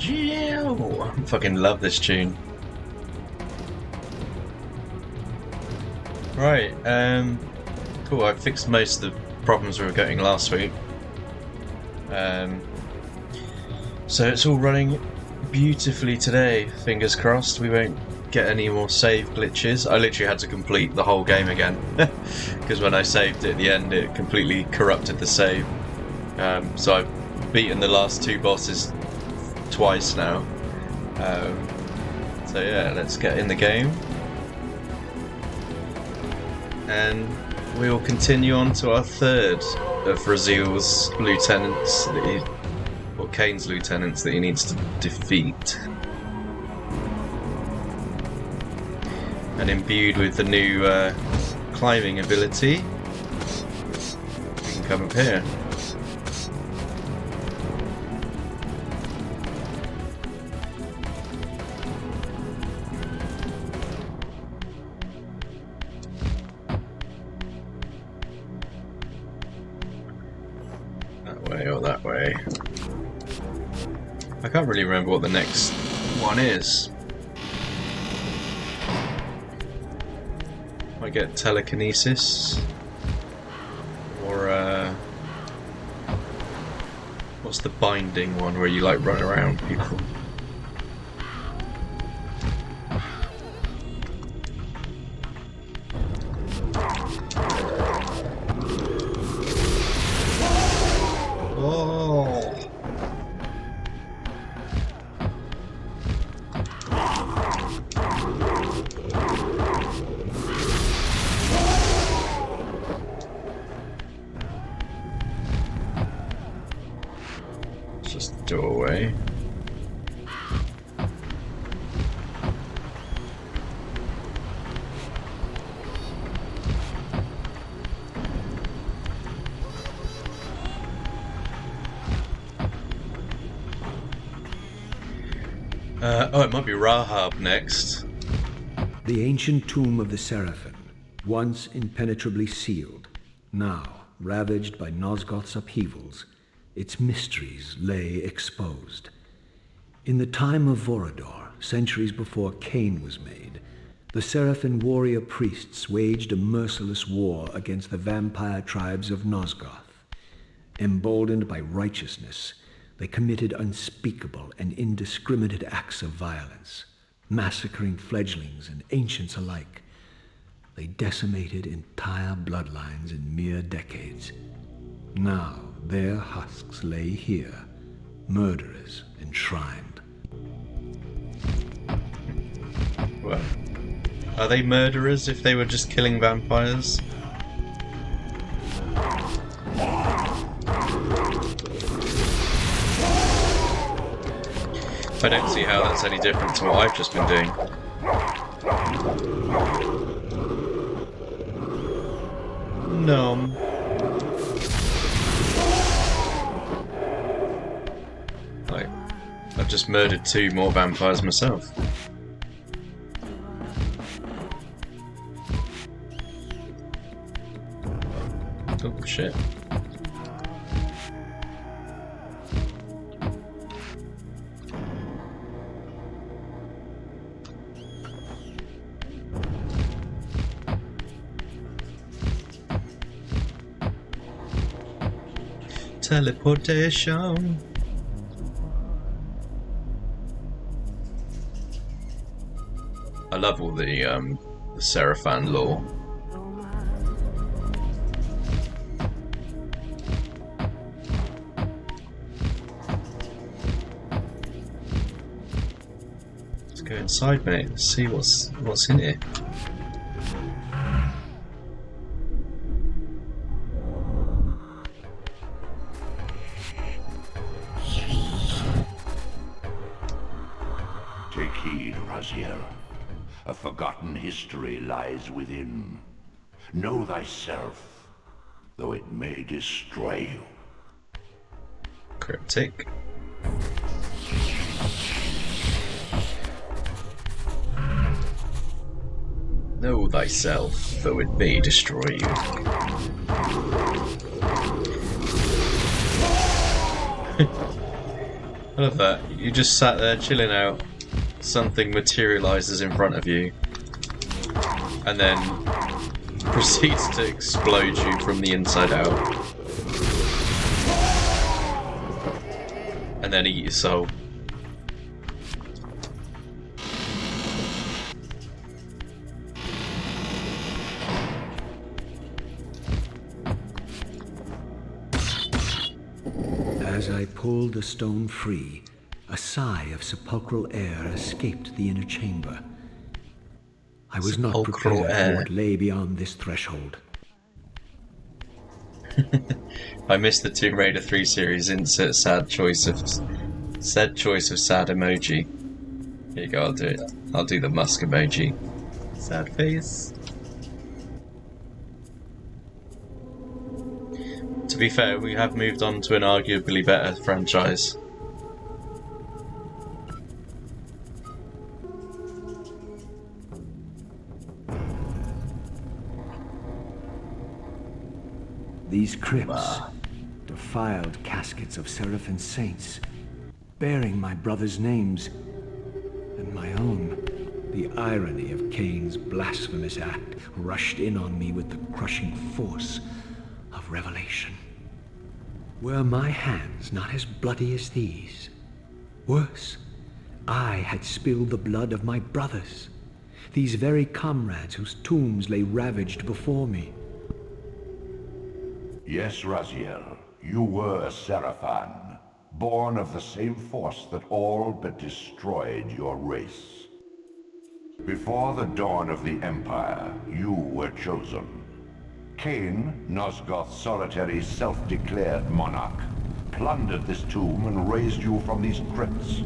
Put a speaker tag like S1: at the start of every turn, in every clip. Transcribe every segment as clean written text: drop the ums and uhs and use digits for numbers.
S1: Jill! I fucking love this tune. Right, cool, I fixed most of the problems we were getting last week. So it's all running beautifully today, fingers crossed. We won't get any more save glitches. I literally had to complete the whole game again, because when I saved it at the end it completely corrupted the save. So I've beaten the last two bosses twice now. So yeah, let's get in the game. And we'll continue on to our third of Raziel's lieutenants, or Kain's lieutenants, that he needs to defeat. And imbued with the new climbing ability, you can come up here. Or that way. I can't really remember what the next one is. I get telekinesis, or what's the binding one where you like run around people? Doorway. Oh, it might be Rahab next.
S2: The ancient tomb of the Seraphim, once impenetrably sealed, now ravaged by Nosgoth's upheavals, its mysteries lay exposed. In the time of Vorador, centuries before Kain was made, the Seraphim warrior priests waged a merciless war against the vampire tribes of Nosgoth. Emboldened by righteousness, they committed unspeakable and indiscriminate acts of violence, massacring fledglings and ancients alike. They decimated entire bloodlines in mere decades. Now, their husks lay here, murderers enshrined.
S1: Well, are they murderers if they were just killing vampires? I don't see how that's any different to what I've just been doing. Nom. I've just murdered 2 more vampires myself. Oh shit. Teleportation. I love all the Seraphan lore. Let's go inside, mate. Let's see what's in here.
S3: Take heed, Raziel. A forgotten history lies within. Know thyself, though it may destroy you.
S1: Cryptic. Know thyself, though it may destroy you. I love that. You just sat there chilling out, something materialises in front of you, and then proceeds to explode you from the inside out. And then eat your soul.
S2: As I pulled the stone free, a sigh of sepulchral air escaped the inner chamber. I was not
S1: Sepulchral
S2: prepared
S1: air.
S2: for what lay beyond this threshold.
S1: I missed the Tomb Raider 3 series. Insert sad choice of sad emoji. Here you go. I'll do it. I'll do the musk emoji. Sad face. To be fair, we have moved on to an arguably better franchise.
S2: These crypts, defiled caskets of Seraphim saints, bearing my brothers' names and my own. The irony of Kain's blasphemous act rushed in on me with the crushing force of revelation. Were my hands not as bloody as these? Worse, I had spilled the blood of my brothers, these very comrades whose tombs lay ravaged before me.
S3: Yes, Raziel, you were a Seraphim, born of the same force that all but destroyed your race. Before the dawn of the Empire, you were chosen. Kain, Nosgoth's solitary self-declared monarch, plundered this tomb and raised you from these crypts.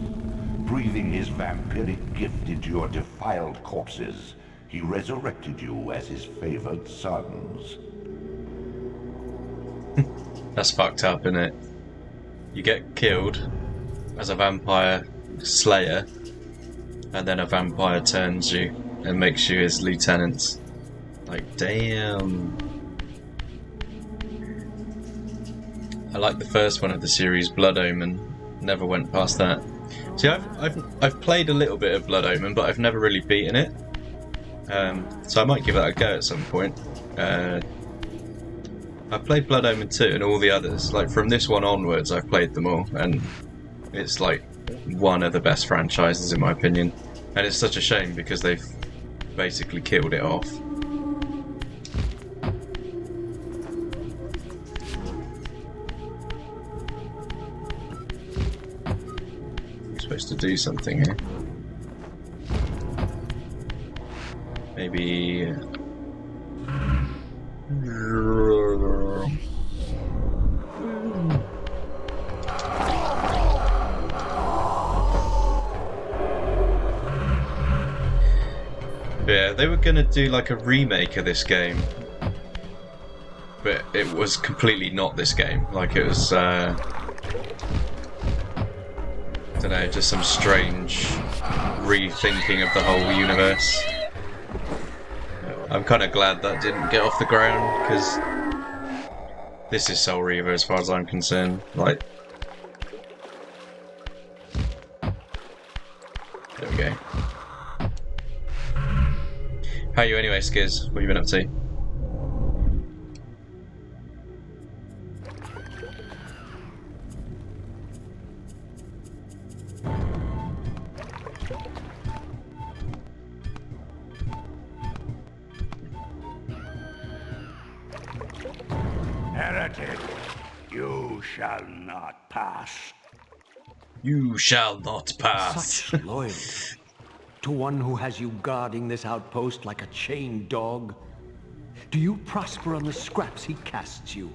S3: Breathing his vampiric gift into your defiled corpses, he resurrected you as his favored sons.
S1: That's fucked up, isn't it? You get killed as a vampire slayer, and then a vampire turns you and makes you his lieutenant. Like, damn. I like the first one of the series, Blood Omen. Never went past that. See, I've played a little bit of Blood Omen, but I've never really beaten it. So I might give that a go at some point. I've played Blood Omen 2 and all the others. Like, from this one onwards, I've played them all, and it's like one of the best franchises in my opinion. And it's such a shame because they've basically killed it off. I'm supposed to do something here. Maybe... Yeah, they were gonna do like a remake of this game, but it was completely not this game. Like, it was, I don't know, just some strange rethinking of the whole universe. I'm kind of glad that didn't get off the ground, because this is Soul Reaver as far as I'm concerned. Like, there we go. How are you anyway, Skiz? What have you been up to?
S3: Heretic, you shall not pass.
S1: You shall not pass.
S2: Such loyalty to one who has you guarding this outpost like a chained dog. Do you prosper on the scraps he casts you?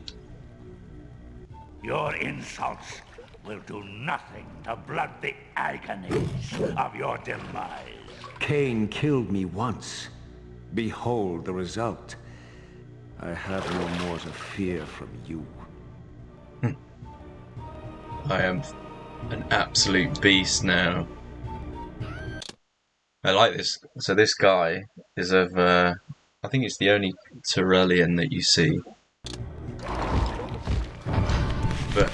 S3: Your insults will do nothing to blunt the agonies of your demise.
S2: Kain killed me once. Behold the result. I have no more to fear from you.
S1: I am an absolute beast now. I like this. So this guy is of, I think it's the only Tyrellian that you see. but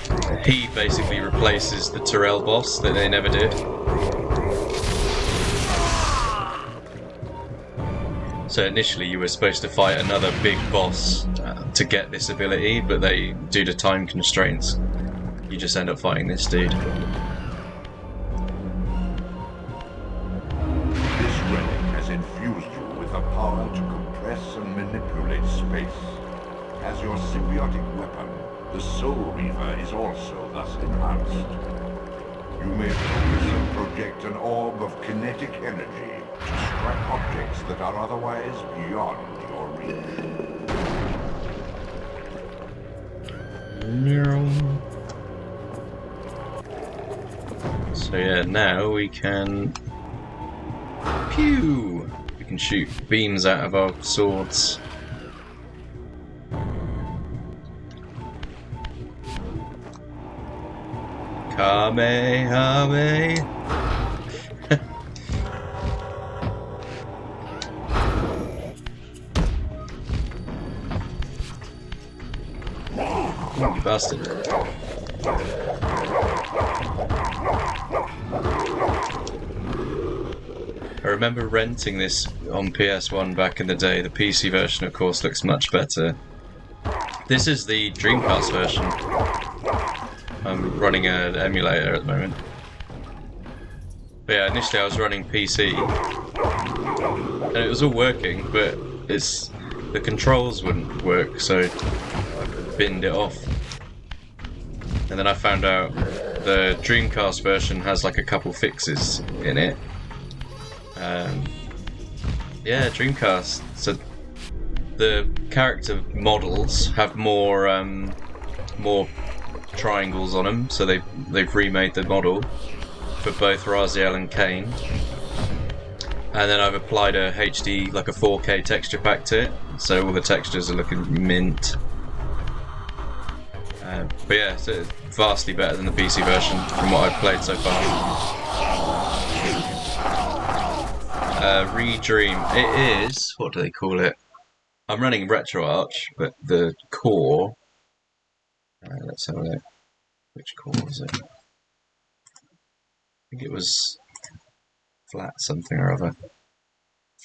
S1: he basically replaces the Tyrell boss that they never did. So initially you were supposed to fight another big boss to get this ability, but due to time constraints, you just end up fighting this dude.
S3: This relic has infused you with the power to compress and manipulate space. As your symbiotic weapon, the Soul Reaver is also thus enhanced. You may focus and project an orb of kinetic energy to strike objects that are otherwise beyond your reach.
S1: So yeah, now we can... Pew! We can shoot beams out of our swords. Kamehame! You bastard. I remember renting this on PS1 back in the day. The PC version, of course, looks much better. This is the Dreamcast version. I'm running an emulator at the moment. But yeah, initially I was running PC, and it was all working, but the controls wouldn't work, so I binned it off. And then I found out the Dreamcast version has like a couple fixes in it. Yeah, Dreamcast. So the character models have more triangles on them, so they've remade the model for both Raziel and Kain. And then I've applied a HD, like a 4K texture pack to it, so all the textures are looking mint. But yeah, so vastly better than the PC version from what I've played so far. Redream. It is, what do they call it? I'm running RetroArch, but the core... let's have a look. Which core was it? I think it was flat something or other.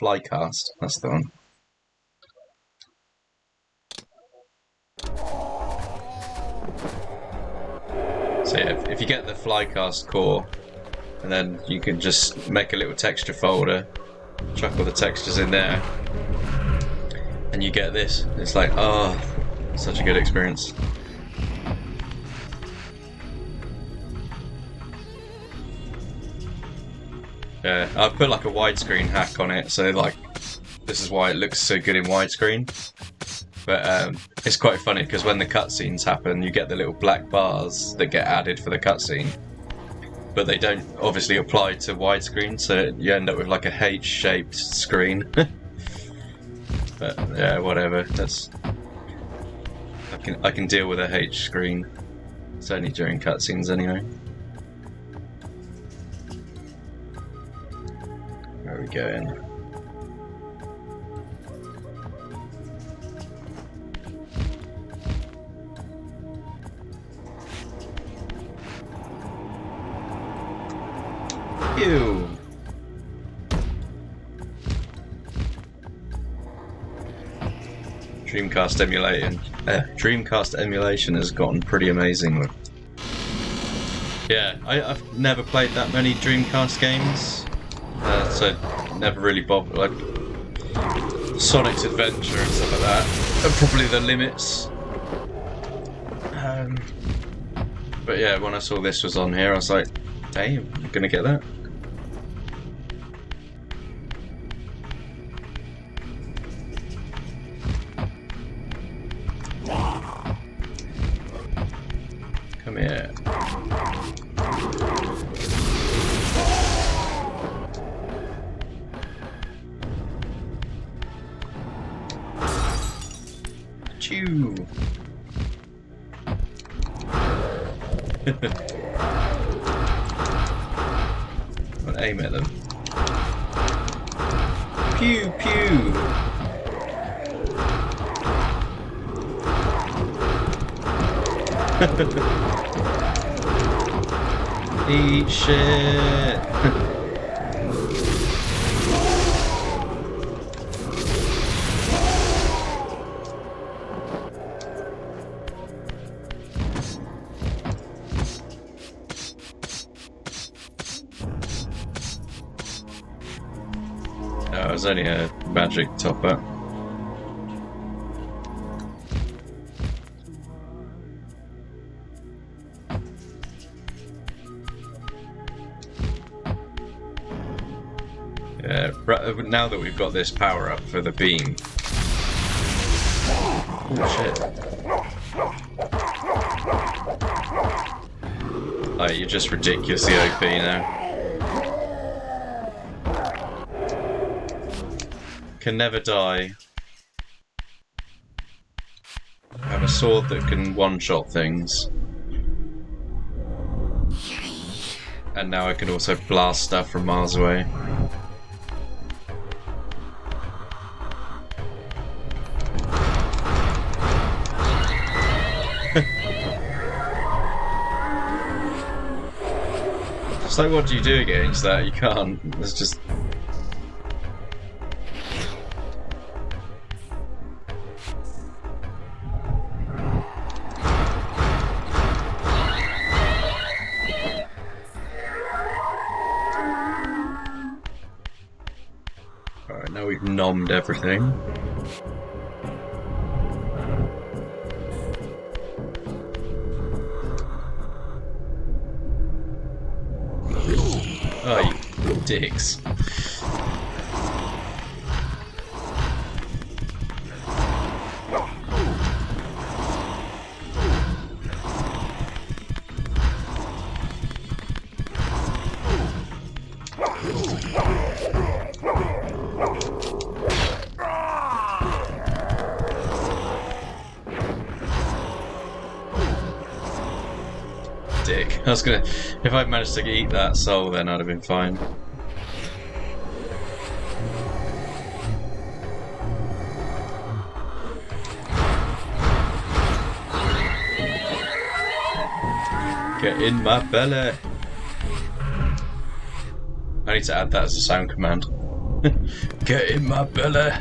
S1: Flycast, that's the one. So yeah, if you get the Flycast core, and then you can just make a little texture folder, chuck all the textures in there, and you get this. It's like, oh, such a good experience. Yeah, I've put like a widescreen hack on it, so like, this is why it looks so good in widescreen. But it's quite funny because when the cutscenes happen, you get the little black bars that get added for the cutscene, but they don't obviously apply to widescreen, so you end up with like a H-shaped screen. But yeah, whatever. That's I can deal with a H screen. It's only during cutscenes anyway. Where are we going? Ew. Dreamcast emulation has gotten pretty amazing. Yeah, I've never played that many Dreamcast games, so never really bothered. Like Sonic's Adventure and stuff like that are probably the limits. But yeah, when I saw this was on here, I was like, "Damn, I'm gonna get that." Come here. Chew. I'll aim at them. Pew pew. Eat shit! Oh, it was only a magic top-up. Yeah, now that we've got this power up for the beam. Oh shit. Oh, you're just ridiculously OP now. Can never die. I have a sword that can one-shot things. And now I can also blast stuff from miles away. It's like, what do you do against that? You can't. It's just... Alright, now we've nommed everything. Oh, you dicks. Dick. I was gonna... If I'd managed to eat that soul, then I'd have been fine. Get in my belly! I need to add that as a sound command. Get in my belly!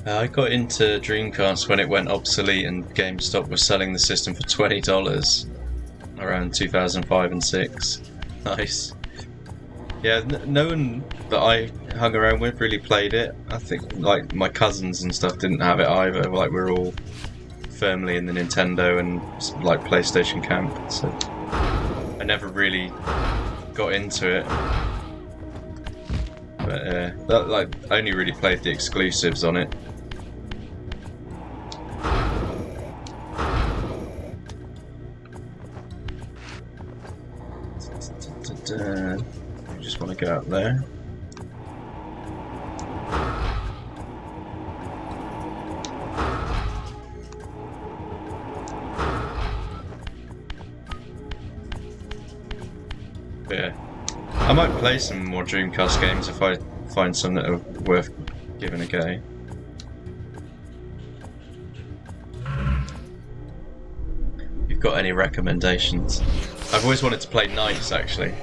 S1: I got into Dreamcast when it went obsolete and GameStop was selling the system for $20 around 2005 and 6. Nice. Yeah, no one that I hung around with really played it. I think like my cousins and stuff didn't have it either. Like we're all firmly in the Nintendo and like PlayStation camp, so I never really got into it. But like I only really played the exclusives on it. Just want to go up there. Yeah, I might play some more Dreamcast games if I find some that are worth giving a go. You've got any recommendations? I've always wanted to play Knights, actually.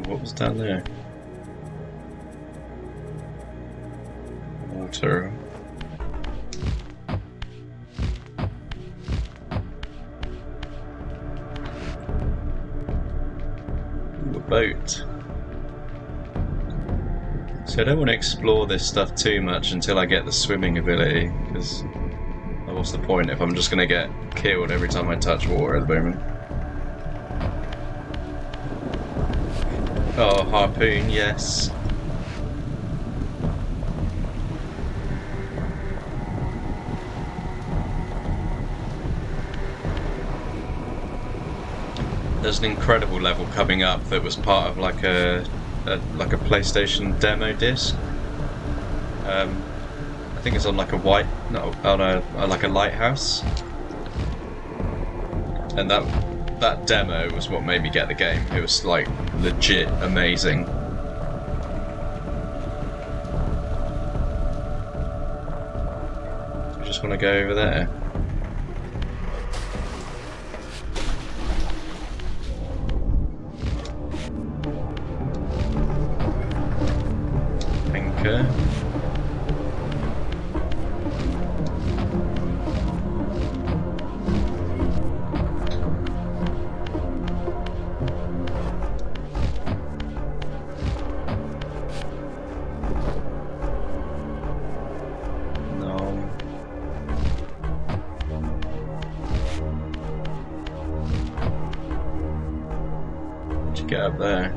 S1: What was down there? Water. Ooh, a boat. So I don't want to explore this stuff too much until I get the swimming ability, because I what's the point if I'm just going to get killed every time I touch water at the moment? Oh, harpoon, yes. There's an incredible level coming up that was part of like a PlayStation demo disc. I think it's on like like a lighthouse, and that demo was what made me get the game. It was like legit amazing. I just want to go over there. Anchor. Get up there.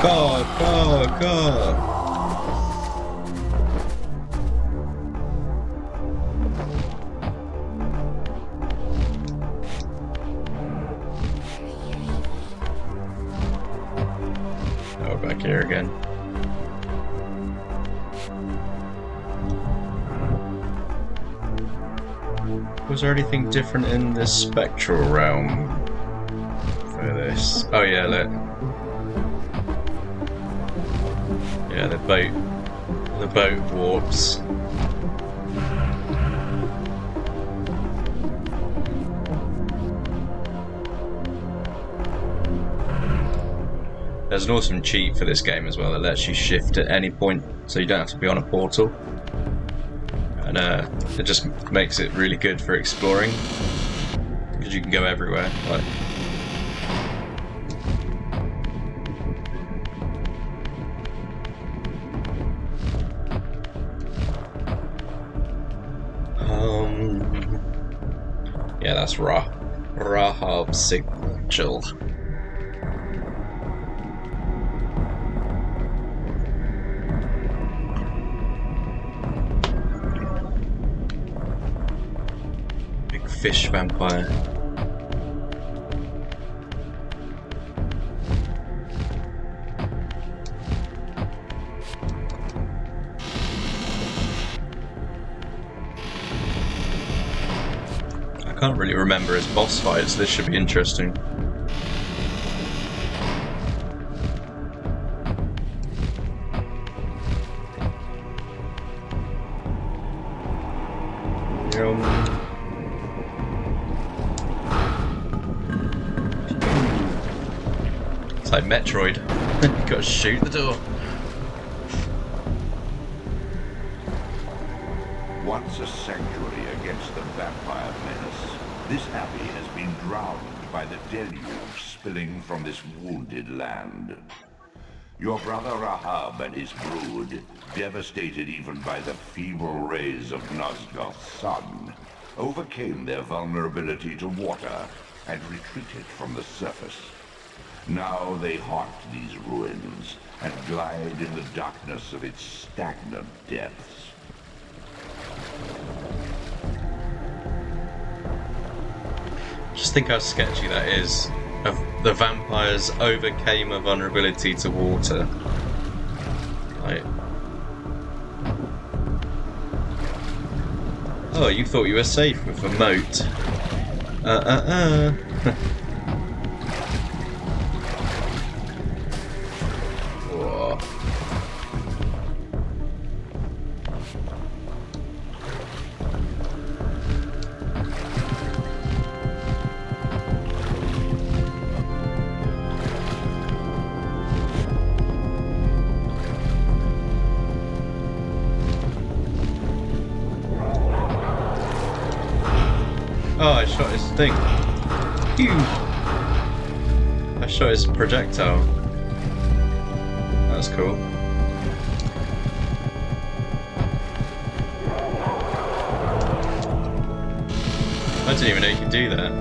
S1: Go! Back here again. Was there anything different in the spectral realm for this? Oh yeah, look. Yeah, the boat warps. There's an awesome cheat for this game as well that lets you shift at any point, so you don't have to be on a portal. And it just makes it really good for exploring, because you can go everywhere. Like, yeah, that's Rahab's sigil. Fish vampire. I can't really remember his boss fights. This should be interesting. It's like Metroid. You gotta shoot the door.
S3: Once a sanctuary against the vampire menace, this abbey has been drowned by the deluge spilling from this wounded land. Your brother Rahab and his brood, devastated even by the feeble rays of Nosgoth's sun, overcame their vulnerability to water and retreated from the surface. Now they haunt these ruins and glide in the darkness of its stagnant depths.
S1: Just think how sketchy that is. The vampires overcame a vulnerability to water. Like, oh, you thought you were safe with a moat. Whoa. Oh, I shot his thing. Pew! I shot his projectile. That was cool. I didn't even know you could do that.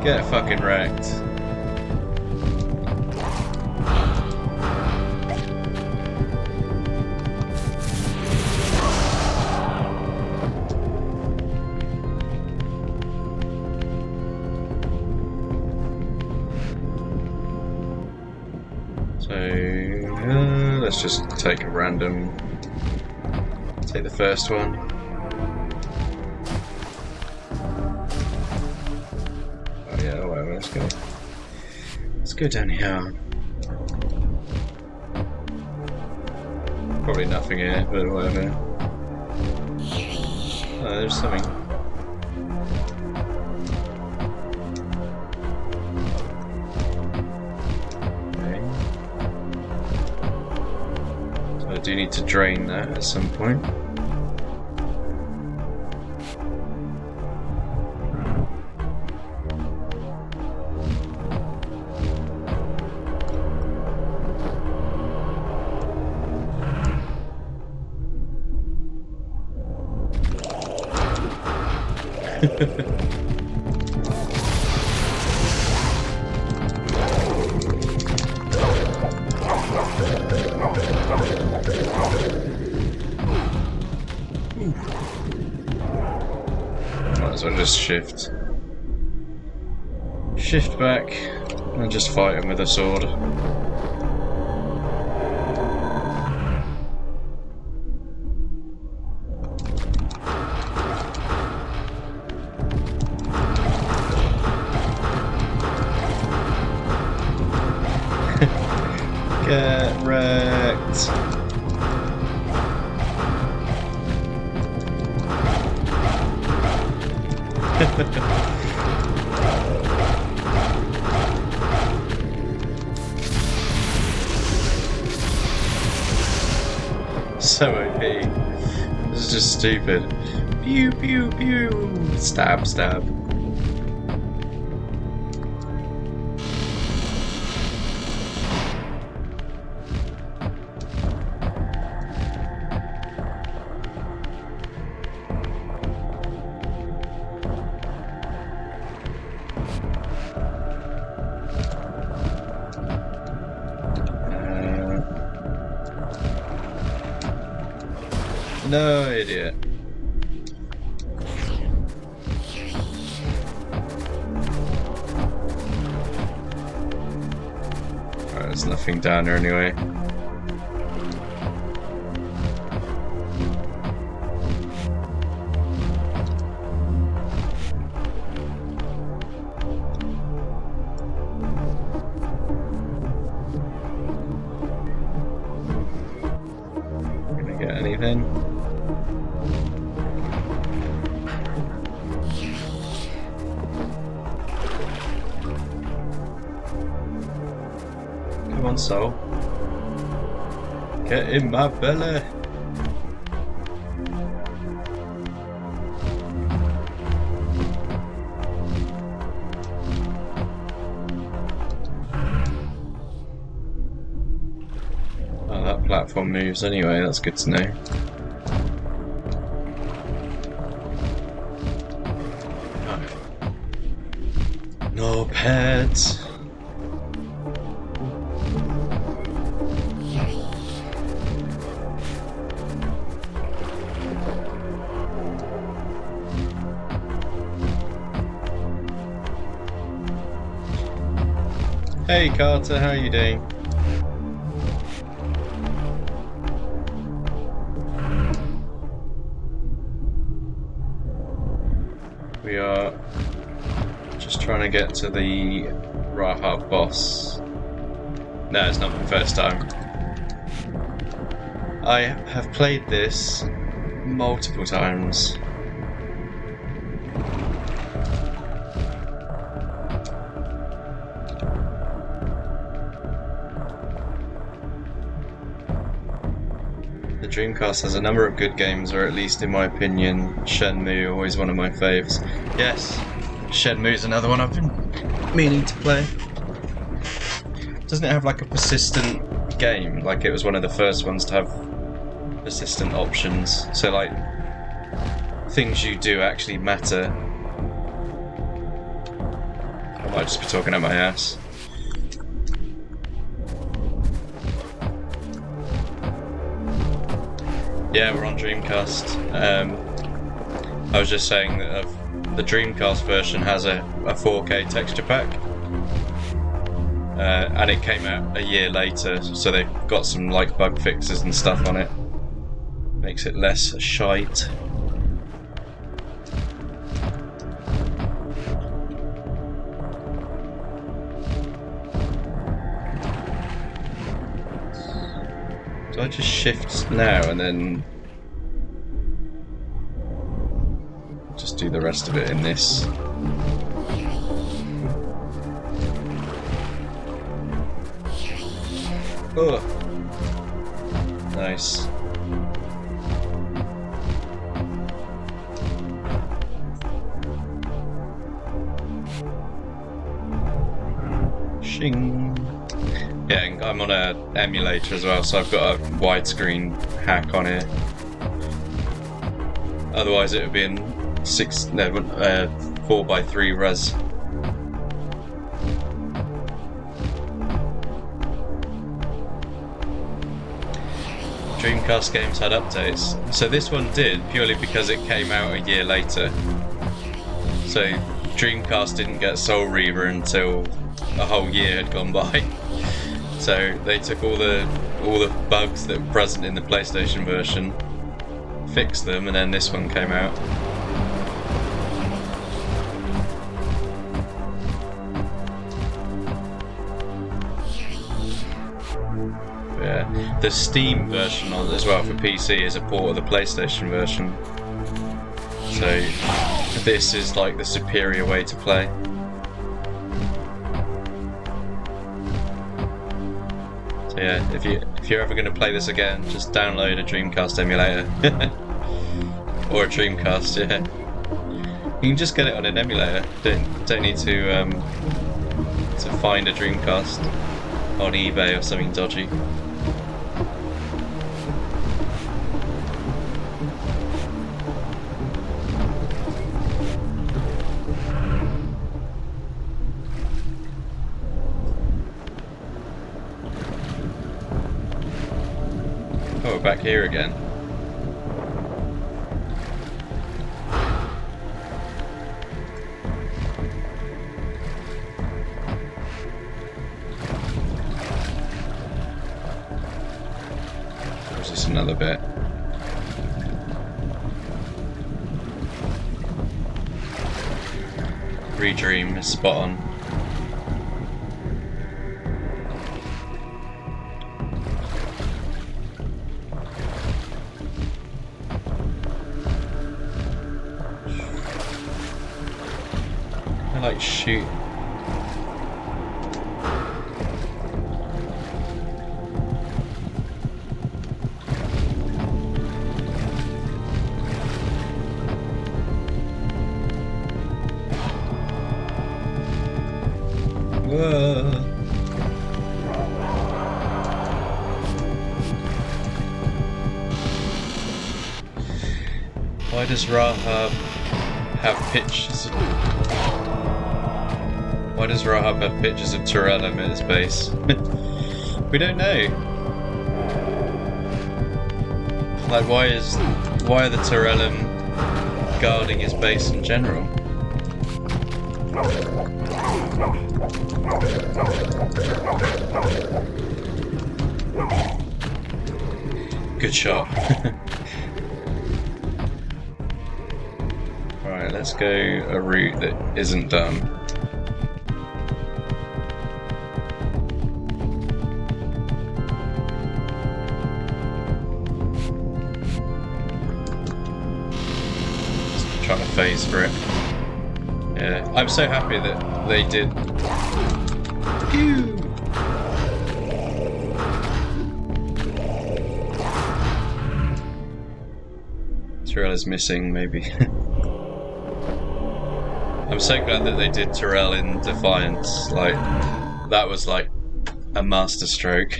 S1: Get fucking wrecked. So let's just take a random. Take the first one. Oh yeah, whatever. Let's go down here. Probably nothing here, but whatever. Oh, there's something. I do need to drain that at some point. Might as well just shift back and just fight him with a sword. Get wrecked. So OP. This is just stupid. Pew pew pew. Stab stab. No idiot. Alright, there's nothing down there anyway. Gonna get anything? Come on, soul. Get in my belly. Oh, that platform moves anyway, that's good to know. No pets. Hey Carter, how are you doing? We are just trying to get to the Rahab boss. No, it's not the first time. I have played this multiple times. Dreamcast has a number of good games, or at least in my opinion, Shenmue, always one of my faves. Yes, Shenmue's another one I've been meaning to play. Doesn't it have like a persistent game? Like it was one of the first ones to have persistent options. So like, things you do actually matter. I might just be talking out my ass. Yeah, we're on Dreamcast. I was just saying that the Dreamcast version has a 4K texture pack. And it came out a year later, so they've got some like bug fixes and stuff on it. Makes it less shite. Do I just shift now and then just do the rest of it in this? Oh, nice. Shing. Yeah, and I'm on a emulator as well, so I've got a widescreen hack on here. Otherwise, it would be in 4:3 res. Dreamcast games had updates. So this one did, purely because it came out a year later. So Dreamcast didn't get Soul Reaver until a whole year had gone by. So they took all the bugs that were present in the PlayStation version, fixed them, and then this one came out. Yeah, the Steam version on as well for PC is a port of the PlayStation version. So this is like the superior way to play. So yeah, if you're ever going to play this again, just download a Dreamcast emulator or a Dreamcast. Yeah, you can just get it on an emulator. Don't need to find a Dreamcast on eBay or something dodgy. Oh, we're back here again. Or is this another bit? Redream is spot on. Like shoot. Whoa. Why does Rahab have pictures? Why does Rahab have pictures of Turellum at his base? We don't know. Like, why are the Turellum guarding his base in general? Good shot. Alright, let's go a route that isn't done. Trying to phase for it. Yeah, I'm so happy that they did. Pew! Tyrell is missing, maybe. I'm so glad that they did Tyrell in Defiance. Like, that was like a masterstroke.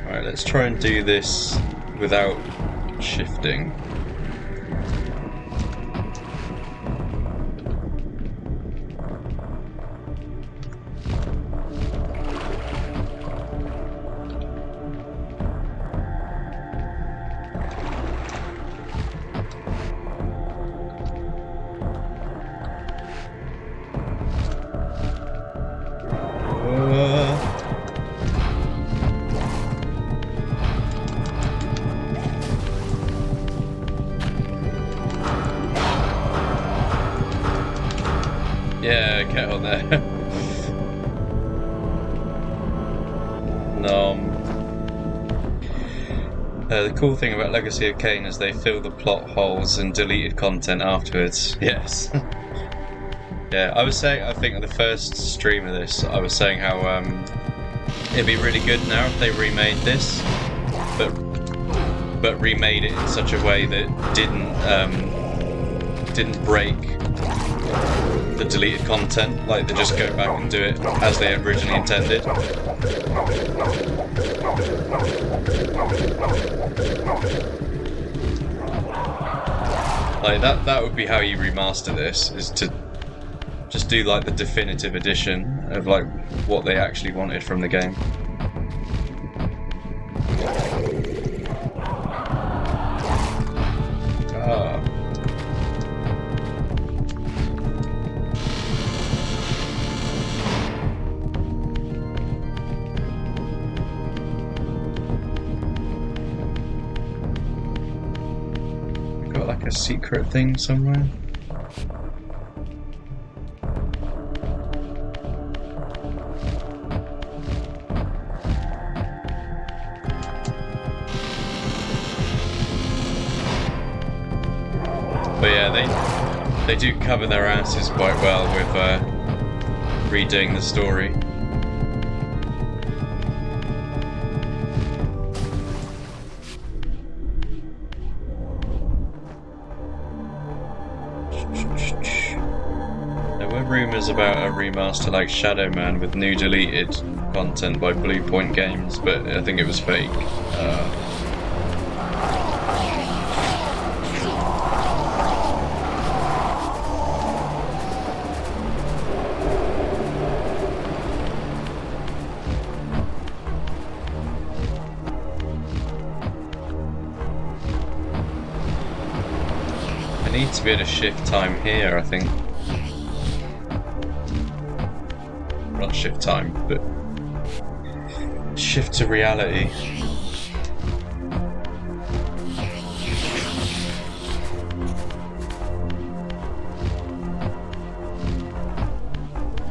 S1: Alright, let's try and do this without shifting. Yeah, get on there. The cool thing about Legacy of Kain is they fill the plot holes and deleted content afterwards. Yes. Yeah, I was saying, I think in the first stream of this, I was saying how it'd be really good now if they remade this, but remade it in such a way that didn't break the deleted content. Like, they just go back and do it as they originally intended. Like, that would be how you remaster this, is to just do like the definitive edition of like what they actually wanted from the game. Got like a secret thing somewhere. But yeah, they do cover their asses quite well with redoing the story. There were rumours about a remaster like Shadow Man with new deleted content by Bluepoint Games, but I think it was fake. I need to be able to shift time here, I think. Not shift time, but shift to reality.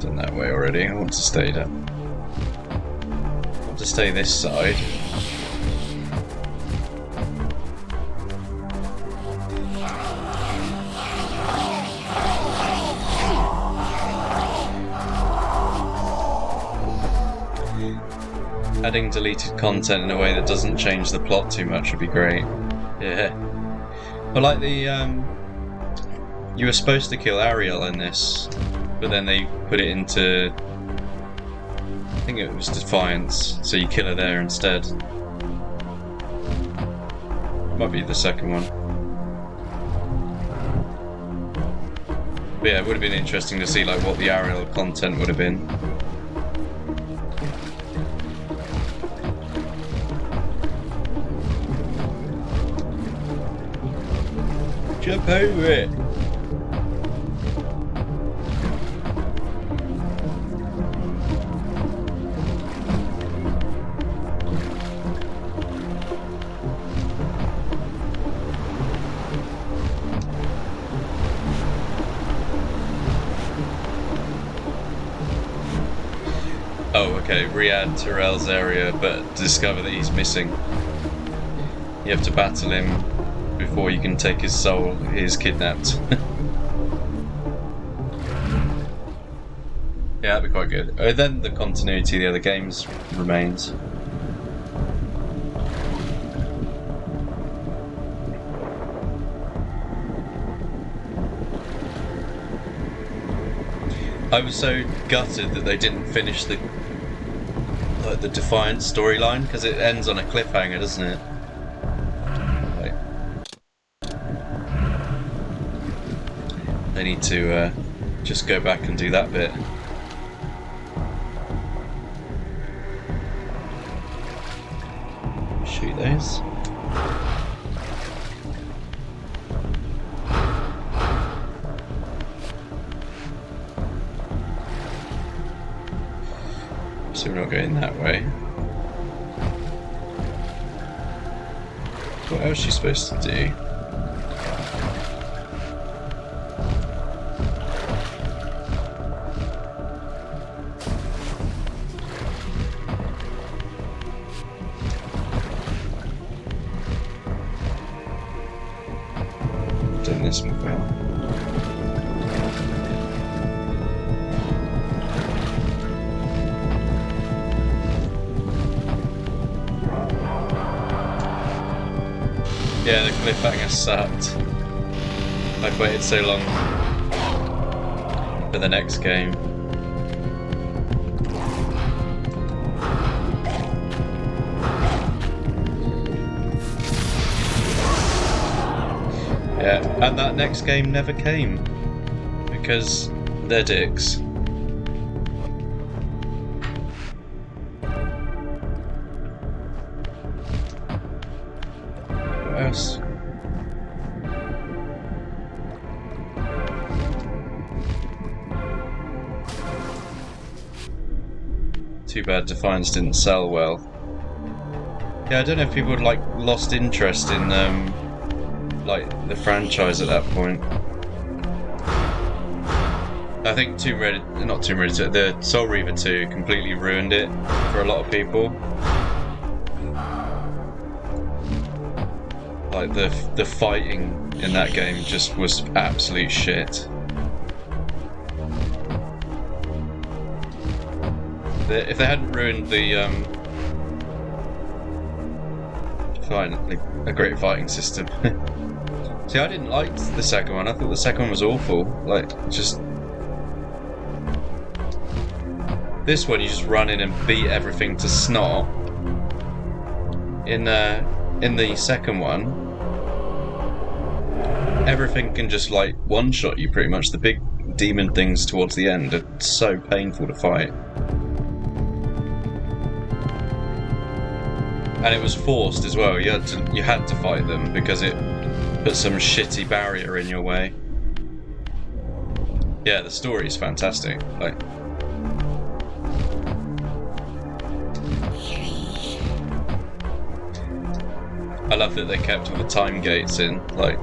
S1: Done that way already. I want to stay there. I want to stay this side. Adding deleted content in a way that doesn't change the plot too much would be great. Yeah. But like the you were supposed to kill Ariel in this, but then they put it into, I think it was Defiance, so you kill her there instead. Might be the second one. But yeah, it would have been interesting to see like what the Ariel content would have been. Jump over it! Oh, okay. Re-add Tyrell's area, but discover that he's missing. You have to battle him before you can take his soul. He is kidnapped. Yeah, that'd be quite good. Then the continuity of the other games remains. I was so gutted that they didn't finish the Defiant storyline, because it ends on a cliffhanger, doesn't it? Like, they need to just go back and do that bit. Shoot those. So we're not going that way. What else is she supposed to do? Done this before. Yeah, the cliffhanger sucked. I've waited so long for the next game. Yeah, and that next game never came because they're dicks. What else? Too bad Defiance didn't sell well. Yeah, I don't know if people had like lost interest in like the franchise at that point. I think the Soul Reaver 2 completely ruined it for a lot of people. Like the fighting in that game just was absolute shit. If they hadn't ruined the a great fighting system. See, I didn't like the second one. I thought the second one was awful. Like, just this one, you just run in and beat everything to snot. In the second one, everything can just like one-shot you pretty much. The big demon things towards the end are so painful to fight. And it was forced as well. You had to fight them because it put some shitty barrier in your way. Yeah, the story is fantastic. Like, I love that they kept all the time gates in. Like,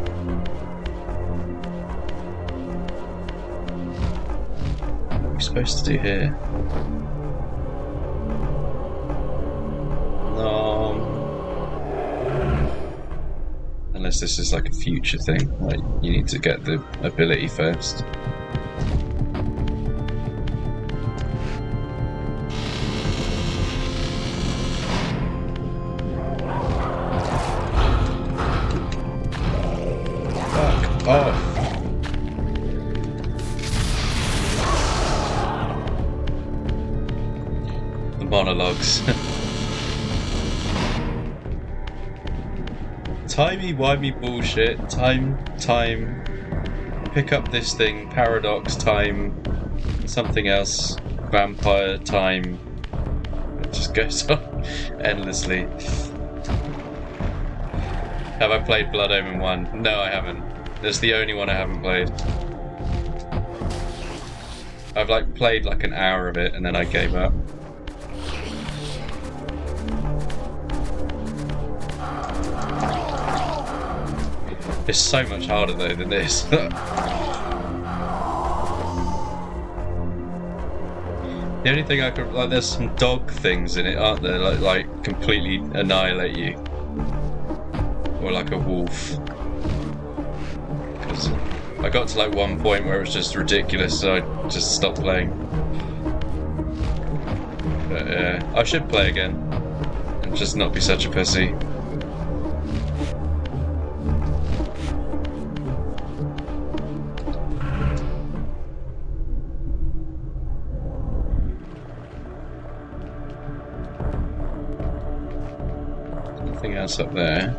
S1: what are we supposed to do here? Unless this is like a future thing, like you need to get the ability first. Fuck off. The monologues. Timey-wimey bullshit. Time. Pick up this thing. Paradox. Time. Something else. Vampire. Time. It just goes on endlessly. Have I played Blood Omen 1? No, I haven't. That's the only one I haven't played. I've like played like an hour of it and then I gave up. It's so much harder though than this. The only thing I could like, there's some dog things in it, aren't there? Like completely annihilate you, or like a wolf. Because I got to like one point where it was just ridiculous, so I just stopped playing. But yeah, I should play again and just not be such a pussy. Nothing else up there.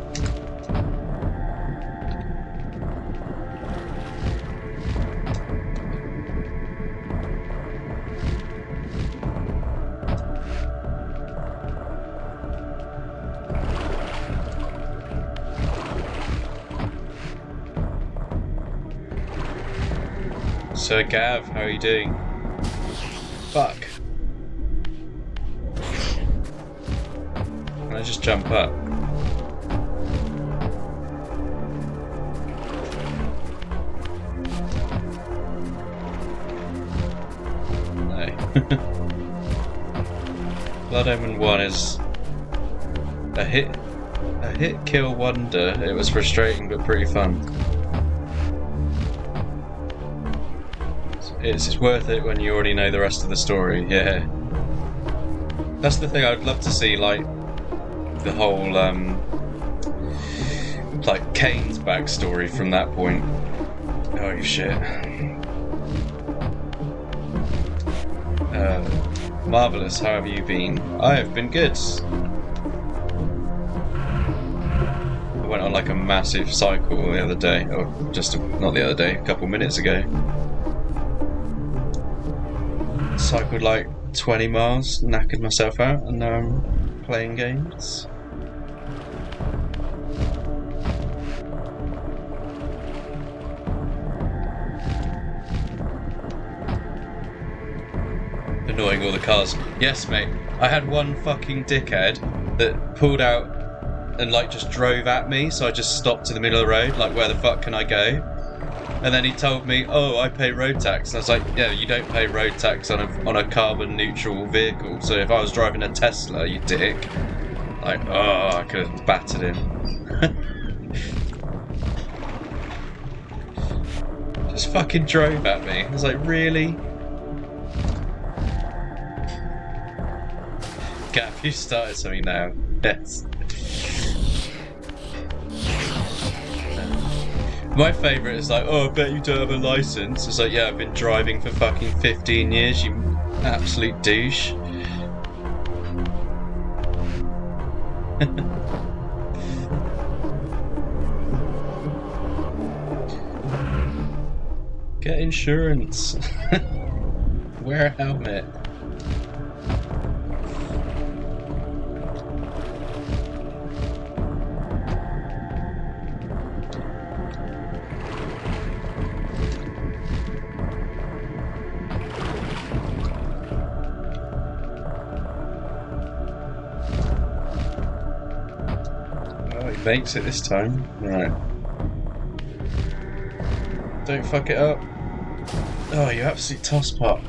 S1: So Gav, how are you doing? Fuck. Can I just jump up? No. Blood Omen 1 is a hit kill wonder. It was frustrating but pretty fun. It's worth it when you already know the rest of the story, yeah. That's the thing I'd love to see, like, the whole, like, Kain's backstory from that point. Oh, shit. Marvellous, how have you been? I have been good. I went on, like, a massive cycle the other day, or not the other day, a couple minutes ago. Cycled like 20 miles, knackered myself out, and now I'm playing games. Annoying all the cars. Yes, mate. I had one fucking dickhead that pulled out and like just drove at me, so I just stopped in the middle of the road, like where the fuck can I go? And then he told me, "Oh, I pay road tax." And I was like, "Yeah, you don't pay road tax on a carbon neutral vehicle. So if I was driving a Tesla, you dick." Like, oh, I could have battered him. Just fucking drove at me. I was like, really? Gav, you started something now. Yes. My favourite is like, oh, I bet you don't have a licence. It's like, yeah, I've been driving for fucking 15 years, you absolute douche. Get insurance. Wear a helmet. Makes it this time. Right. Don't fuck it up. Oh, you absolute tosspot.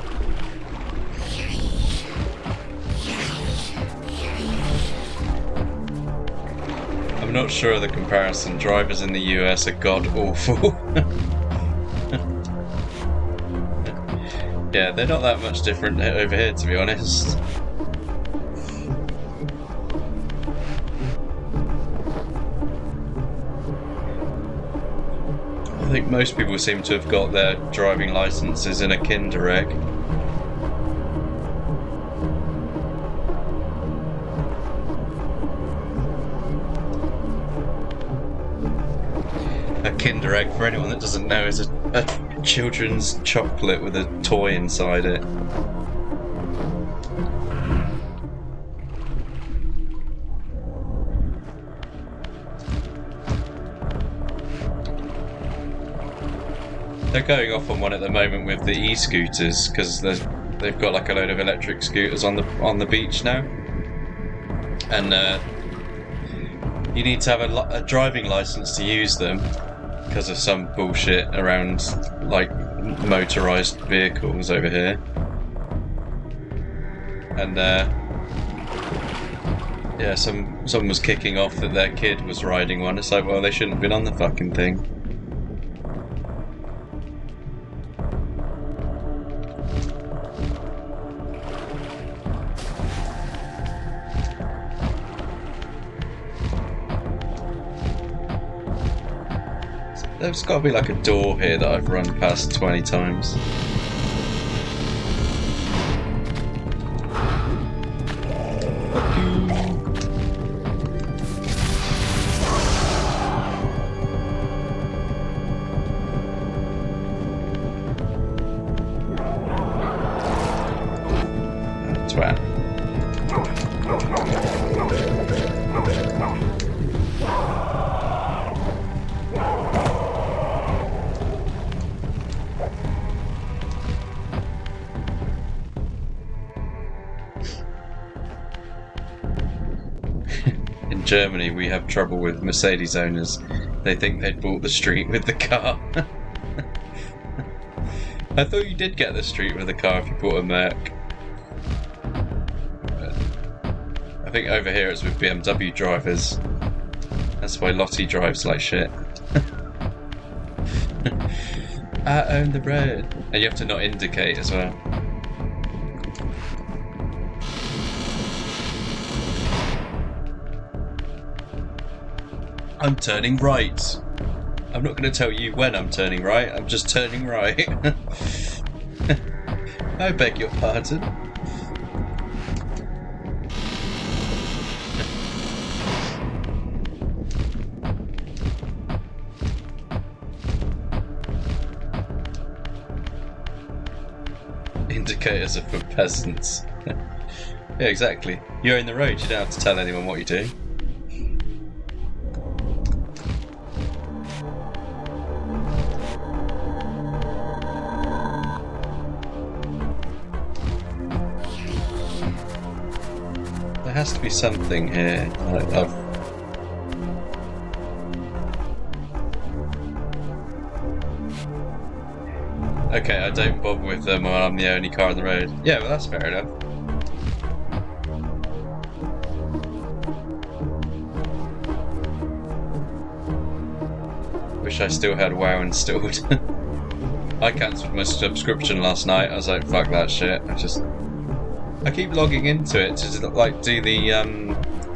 S1: I'm not sure of the comparison. Drivers in the US are god awful. Yeah, they're not that much different over here, to be honest. I think most people seem to have got their driving licenses in a Kinder Egg. A Kinder Egg, for anyone that doesn't know, is a children's chocolate with a toy inside it. They're going off on one at the moment with the e-scooters because they've got like a load of electric scooters on the beach now, and you need to have a driving license to use them because of some bullshit around like motorized vehicles over here. and yeah, someone was kicking off that their kid was riding one. It's like, well, they shouldn't have been on the fucking thing. There's got to be like a door here that I've run past 20 times. Fuck you. Twat. In Germany, we have trouble with Mercedes owners. They think they'd bought the street with the car. I thought you did get the street with the car if you bought a Merc. But I think over here it's with BMW drivers. That's why Lottie drives like shit. I own the road. And you have to not indicate as well. I'm turning right. I'm not going to tell you when I'm turning right, I'm just turning right. I beg your pardon. Indicators are for peasants. Yeah, exactly. You're in the road, you don't have to tell anyone what you do. There has to be something here. Okay, I don't bother with them when I'm the only car on the road. Yeah, well that's fair enough. Wish I still had WoW installed. I cancelled my subscription last night. I was like, fuck that shit. I keep logging into it to like do the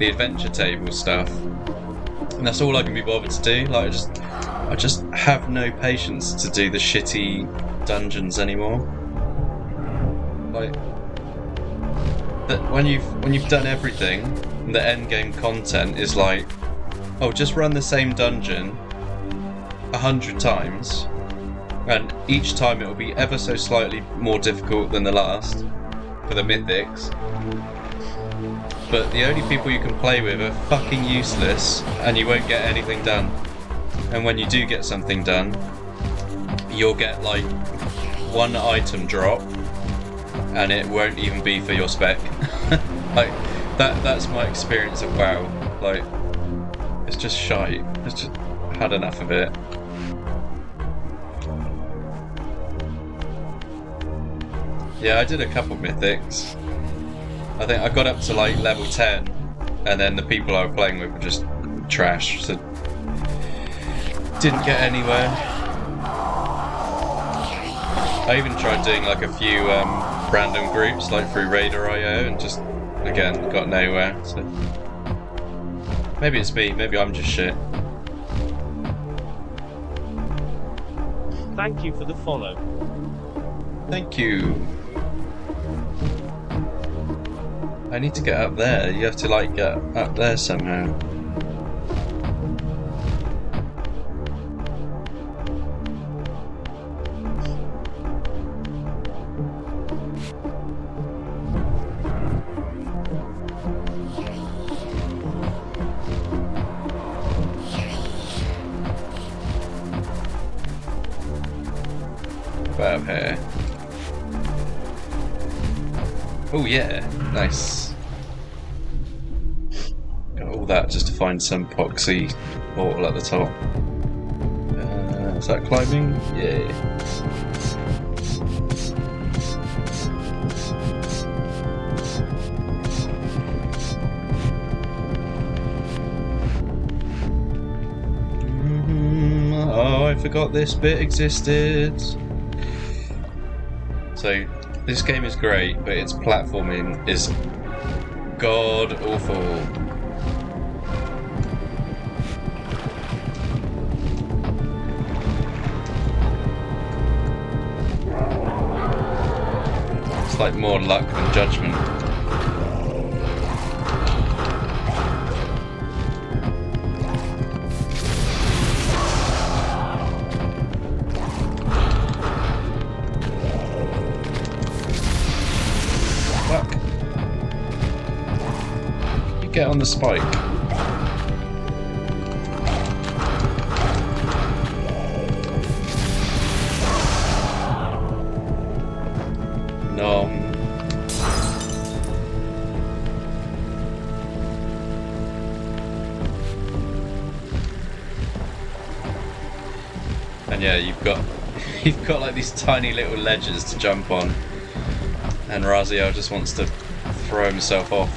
S1: adventure table stuff, and that's all I can be bothered to do. Like I just have no patience to do the shitty dungeons anymore. Like that when you've done everything, and the end game content is like, oh, just run the same dungeon 100 times, and each time it will be ever so slightly more difficult than the last. For the mythics, but the only people you can play with are fucking useless, and you won't get anything done. And when you do get something done, you'll get like one item drop, and it won't even be for your spec. Like that's my experience of WoW. Like it's just shite. It's just had enough of it. Yeah, I did a couple mythics. I think I got up to like level 10, and then the people I was playing with were just trash, so didn't get anywhere. I even tried doing like a few random groups like through Raider.io and just, again, got nowhere. So maybe it's me, maybe I'm just shit.
S4: Thank you for the follow.
S1: Thank you. I need to get up there. You have to like get up there somehow. About here. Oh yeah, nice. Got all that just to find some poxy portal at the top. Is that climbing? Yeah. forgot this bit existed. So, this game is great, but its platforming is god awful. It's like more luck than judgment. Fuck. You get on the spike. No. And yeah, you've got like these tiny little ledges to jump on, and Raziel just wants to throw himself off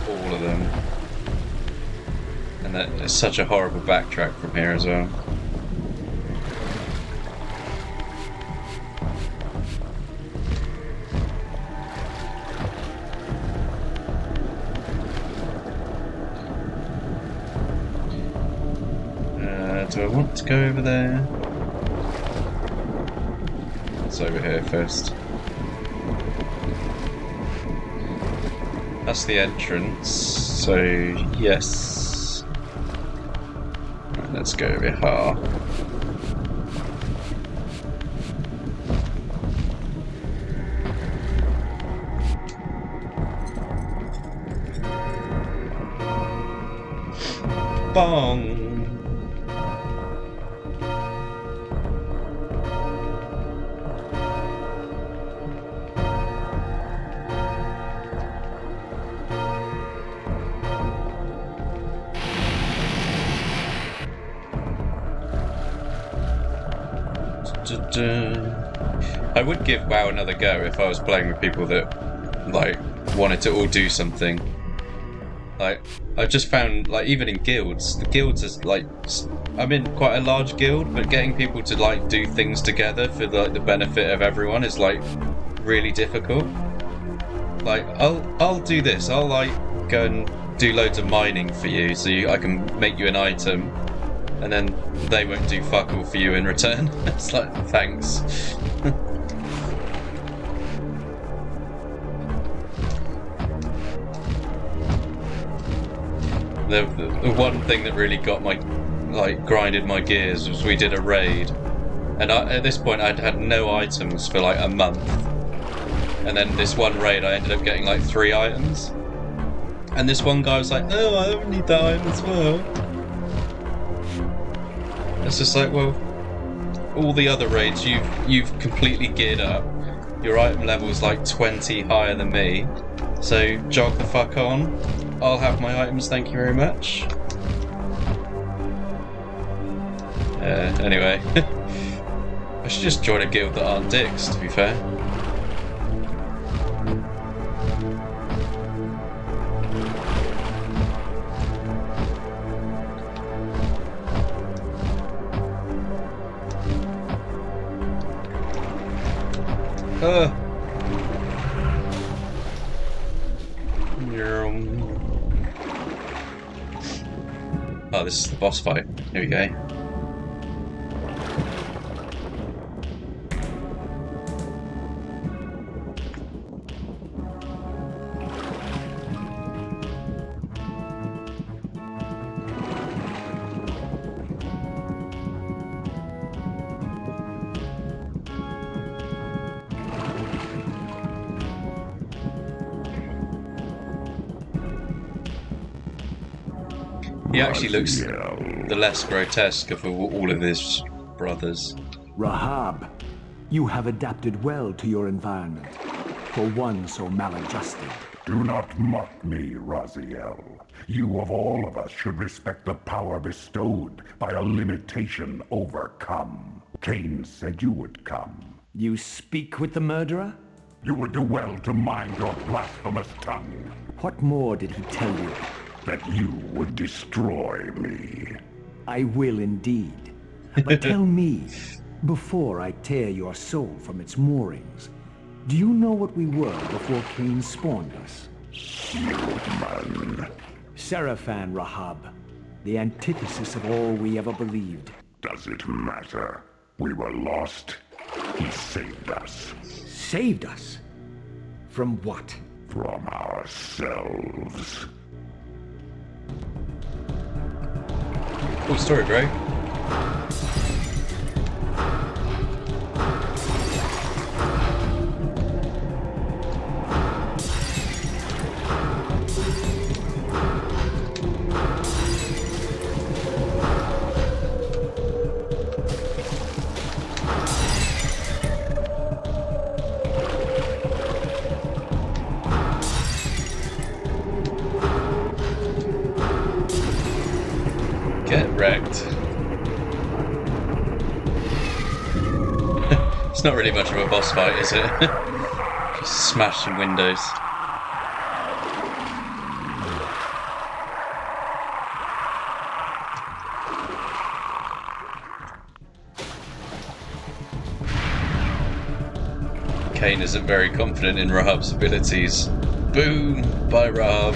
S1: all of them. And that is such a horrible backtrack from here as well. Do I want to go over there? It's over here first. That's the entrance, so yes. Right, let's go over here. Bong! I would give WoW another go if I was playing with people that like wanted to all do something. Like I just found, like, even in guilds, the guilds is like, I'm in quite a large guild, but getting people to like do things together for like the benefit of everyone is like really difficult. Like I'll do this. I'll like go and do loads of mining for you, so I can make you an item. And then they won't do fuck all for you in return. It's like, thanks. the one thing that really got my, like, grinded my gears was we did a raid. And at this point I'd had no items for like a month. And then this one raid I ended up getting like 3 items. And this one guy was like, oh, I don't need that item as well. It's just like, well, all the other raids you've completely geared up. Your item level is like 20 higher than me, so jog the fuck on. I'll have my items, thank you very much. Anyway, I should just join a guild that aren't dicks, to be fair. Oh, this is the boss fight. Here we go. He actually looks the less grotesque of all of his brothers.
S2: Rahab, you have adapted well to your environment, for one so maladjusted.
S3: Do not mock me, Raziel. You of all of us should respect the power bestowed by a limitation overcome. Kain said you would come.
S2: You speak with the murderer?
S3: You would do well to mind your blasphemous tongue.
S2: What more did he tell you?
S3: That you would destroy me.
S2: I will indeed. But tell me, before I tear your soul from its moorings, do you know what we were before Kain spawned us?
S3: Human.
S2: Seraphan, Rahab. The antithesis of all we ever believed.
S3: Does it matter? We were lost. He saved us.
S2: Saved us? From what?
S3: From ourselves.
S1: Cool story, bro. Get wrecked. It's not really much of a boss fight, is it? Just smash some windows. Kain isn't very confident in Rahab's abilities. Boom! By Rahab.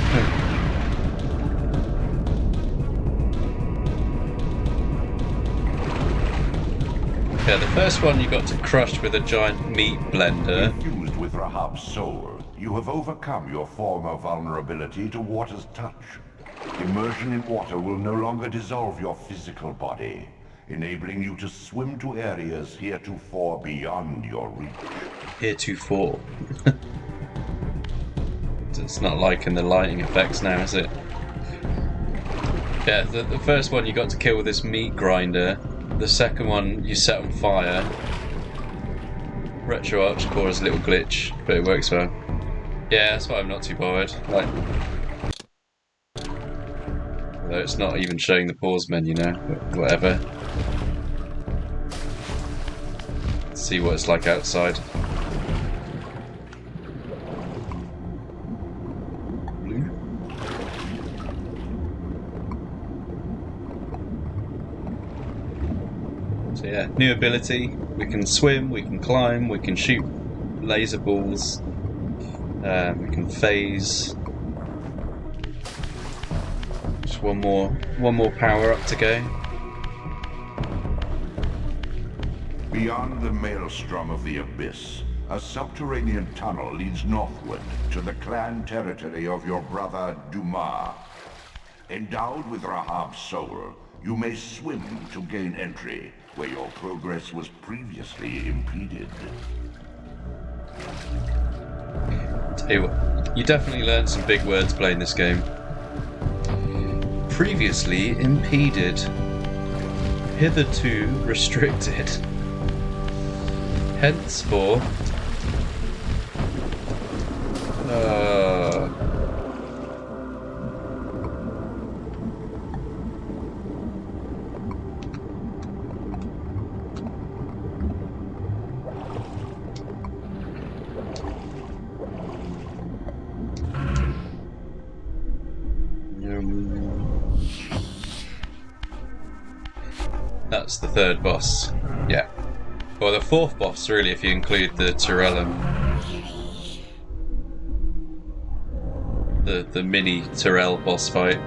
S1: Yeah, the first one you got to crush with a giant meat blender.
S3: Infused with Rahab's soul, you have overcome your former vulnerability to water's touch. Immersion in water will no longer dissolve your physical body, enabling you to swim to areas heretofore beyond your reach.
S1: Heretofore. It's not liking the lighting effects now, is it? Yeah, the first one you got to kill with this meat grinder. The second one you set on fire. Retro Arch Core is a little glitch, but it works well. Yeah, that's why I'm not too bothered. Like, although it's not even showing the pause menu now, but whatever. Let's see what it's like outside. So yeah, new ability. We can swim, we can climb, we can shoot laser balls, we can phase. Just one more power up to go.
S3: Beyond the maelstrom of the abyss, a subterranean tunnel leads northward to the clan territory of your brother Dumas. Endowed with Rahab's soul, you may swim to gain entry, where your progress was previously impeded.
S1: Tell you what, you definitely learned some big words playing this game. Previously impeded. Hitherto restricted. Henceforth. That's the third boss. Yeah. Well, the fourth boss, really, if you include the Tyrellum. The mini Tyrell boss fight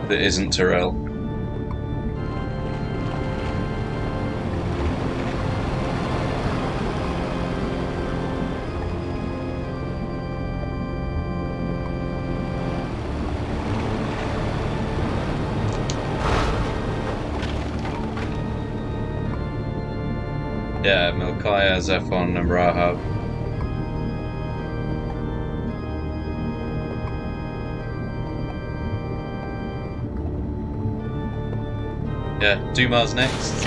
S1: that isn't Tyrell. Yeah, Milkaya, Zephon, and Rahab. Yeah, Dumas next.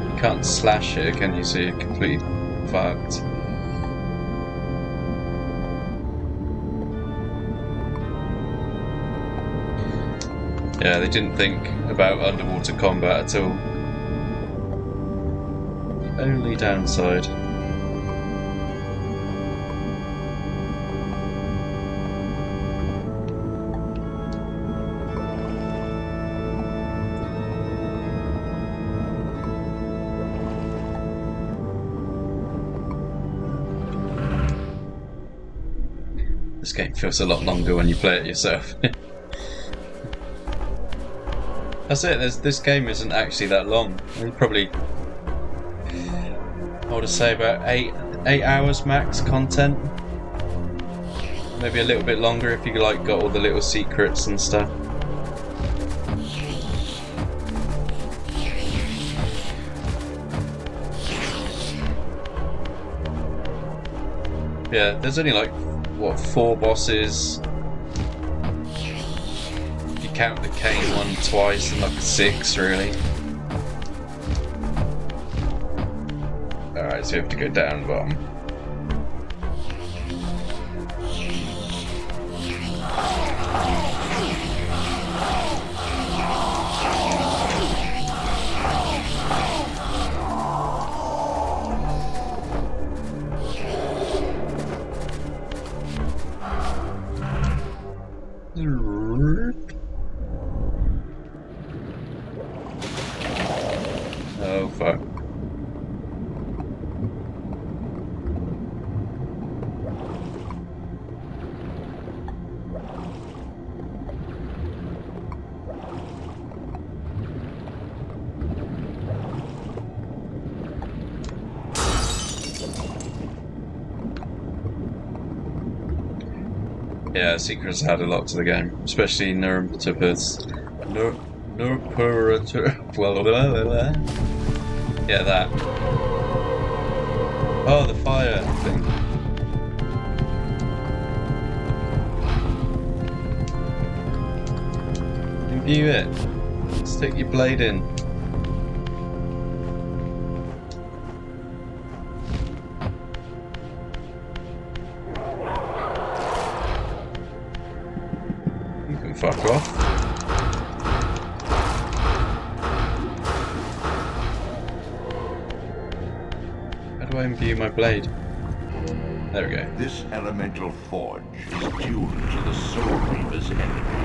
S1: You can't slash here, can you? So you're completely fucked. Yeah, they didn't think about underwater combat at all. The only downside. This game feels a lot longer when you play it yourself. That's it. This game isn't actually that long. Probably, I would say about 8 hours max content. Maybe a little bit longer if you like got all the little secrets and stuff. Yeah, there's only like what 4 bosses. If you count the Kain one twice, and like 6 really. Alright, so we have to go down the bottom. Oh fuck. Yeah, secrets add a lot to the game, especially Nurmpurus. Yeah, that. Oh, the fire thing. Imbue it. Stick your blade in. You can fuck off. How do I imbue my blade? There we go.
S3: This elemental forge is tuned to the Soul Reaver's energy.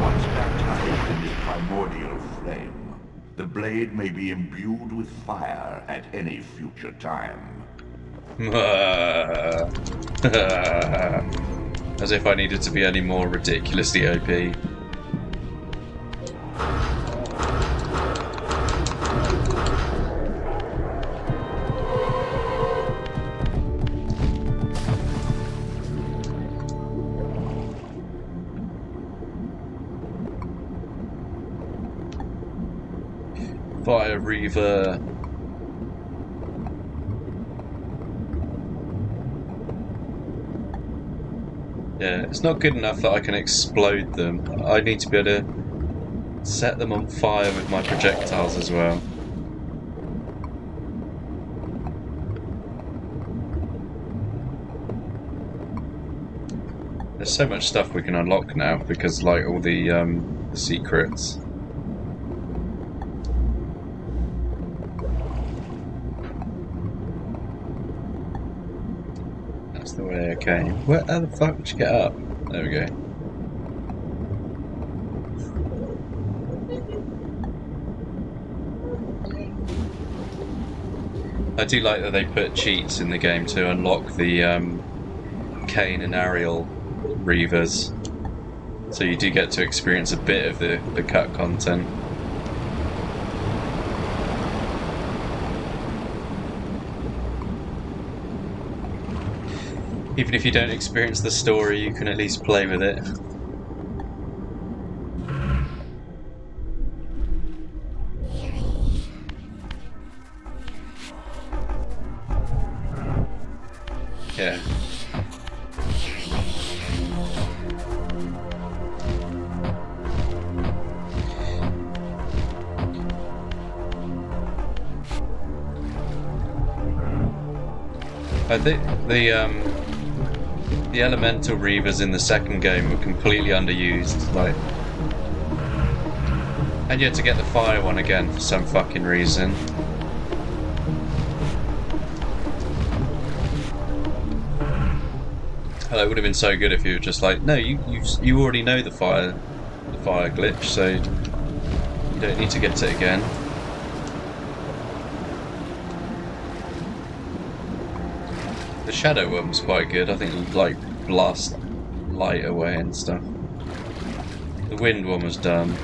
S3: Once baptized in this primordial flame, the blade may be imbued with fire at any future time.
S1: As if I needed to be any more ridiculously OP. Fire Reaver. Yeah, it's not good enough that I can explode them. I need to be able to set them on fire with my projectiles as well. There's so much stuff we can unlock now because, like, all the secrets. That's the way I came. Where the fuck did you get up? There we go. I do like that they put cheats in the game to unlock the Kain and Ariel Reavers, so you do get to experience a bit of the cut content. Even if you don't experience the story, you can at least play with it. Yeah. I think the elemental Reavers in the second game were completely underused, like, and you had to get the fire one again for some fucking reason. Oh, it would have been so good if you were just like, no, you already know the fire glitch, so you don't need to get it again. The shadow one was quite good. I think, like, blast light away and stuff. The wind one was done.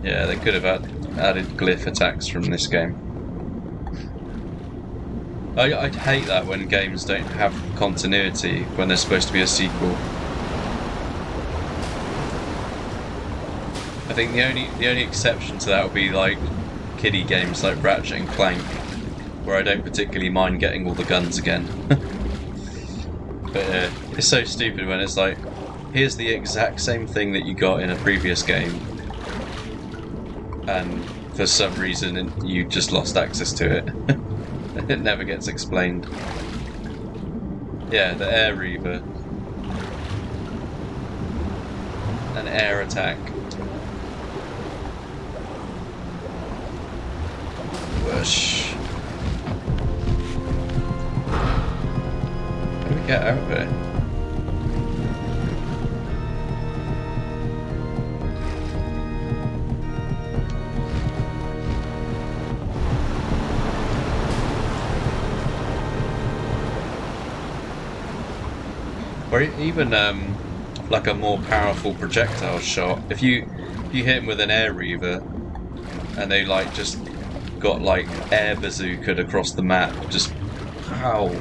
S1: Yeah, they could have added glyph attacks from this game. I'd hate that when games don't have continuity when there's supposed to be a sequel. I think the only exception to that would be like kiddie games like Ratchet and Clank, where I don't particularly mind getting all the guns again. But it's so stupid when it's like, here's the exact same thing that you got in a previous game, and for some reason you just lost access to it. It never gets explained. Yeah, the air Reaver. An air attack. Whoosh. How do we get out of it? Or even like a more powerful projectile shot. If you hit him with an air Reaver, and they like just got like air bazookaed across the map, just pow.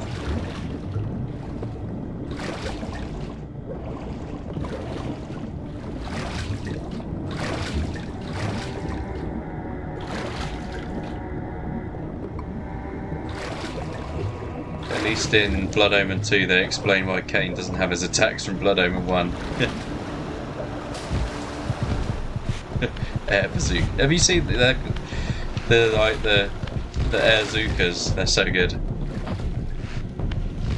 S1: At least in Blood Omen 2 they explain why Kain doesn't have his attacks from Blood Omen 1. Air bazooka. Have you seen the air zookas? They're so good.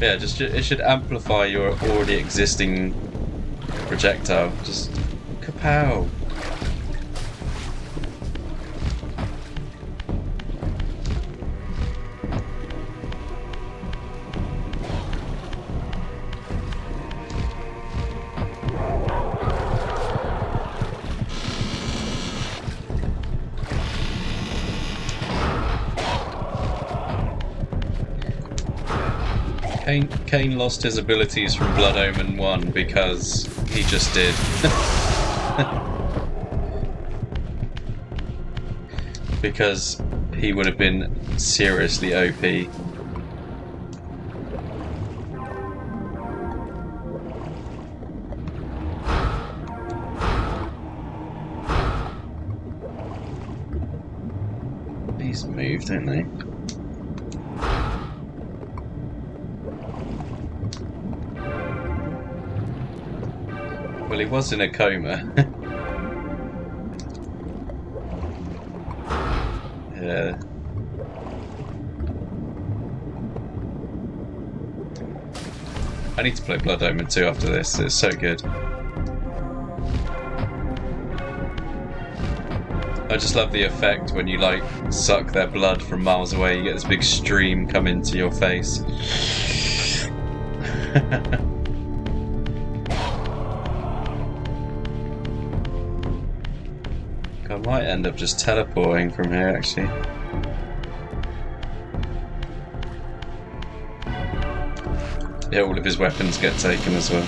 S1: Yeah, just it should amplify your already existing projectile. Just kapow. Kain lost his abilities from Blood Omen 1 because he just did. Because he would have been seriously OP. These move, don't they? Well, he was in a coma. Yeah. I need to play Blood Omen 2 after this, it's so good. I just love the effect when you like suck their blood from miles away, you get this big stream come into your face. I might end up just teleporting from here, actually. Yeah, all of his weapons get taken as well.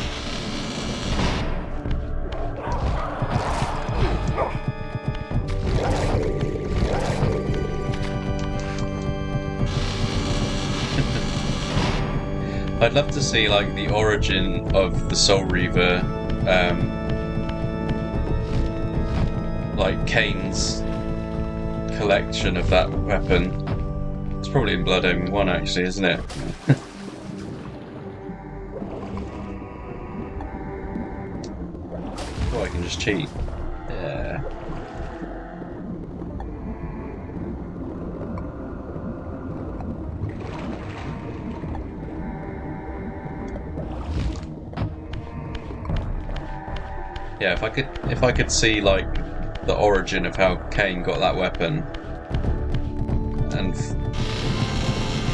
S1: I'd love to see like the origin of the Soul Reaver, like Kain's collection of that weapon. It's probably in Blood Omen 1 actually, isn't it? Oh, I can just cheat. Yeah. Yeah, if I could see like the origin of how Kain got that weapon, and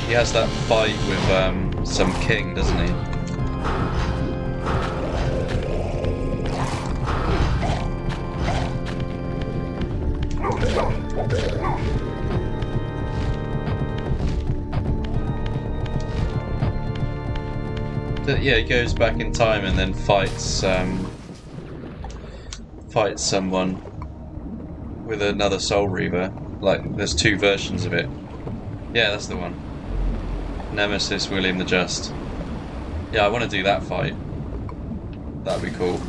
S1: He has that fight with some king, doesn't he? Yeah, he goes back in time and then fights someone with another Soul Reaver. Like, there's two versions of it. Yeah, that's the one. Nemesis William the Just. Yeah, I want to do that fight. That'd be cool.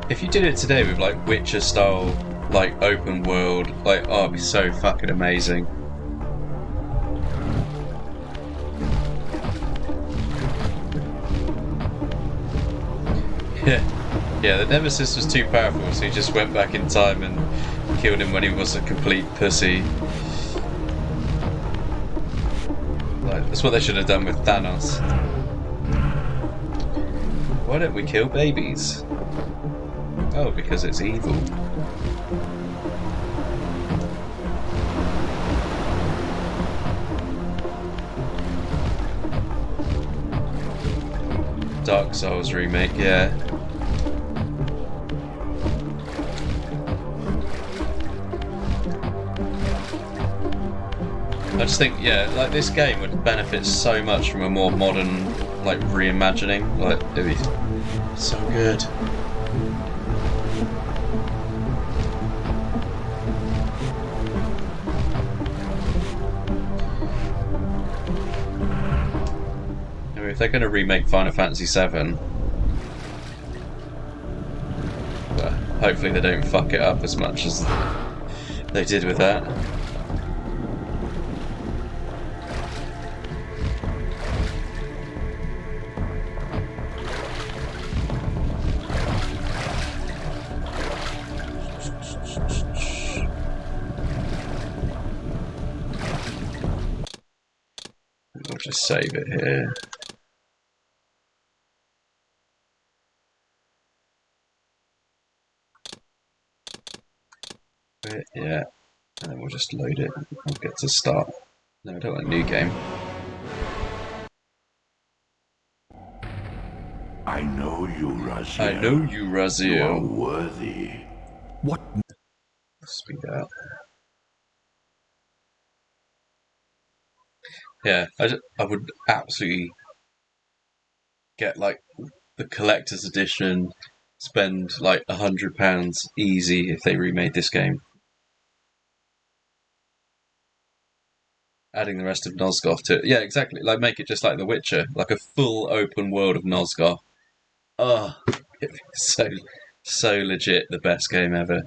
S1: If you did it today with like Witcher style, like open world, like, oh, it'd be so fucking amazing. Yeah, the Nemesis was too powerful, so he just went back in time and killed him when he was a complete pussy. Like, that's what they should have done with Thanos. Why don't we kill babies? Oh, because it's evil. Dark Souls remake, yeah. I just think, yeah, like this game would benefit so much from a more modern, like, reimagining. Like, it'd be so good. If they're going to remake Final Fantasy VII, well, hopefully they don't fuck it up as much as they did with that. I'll just save it here. Yeah, and then we'll just load it. We'll get to start. No, I don't want a new game.
S3: I know you, Raziel.
S1: I know you, Raziel.
S3: You are worthy.
S2: What?
S1: Speed out. Yeah, I would absolutely get like the collector's edition. Spend like £100 easy if they remade this game. Adding the rest of Nosgoth to it. Yeah, exactly. Like, make it just like The Witcher. Like a full open world of Nosgoth. Oh, it's so legit the best game ever.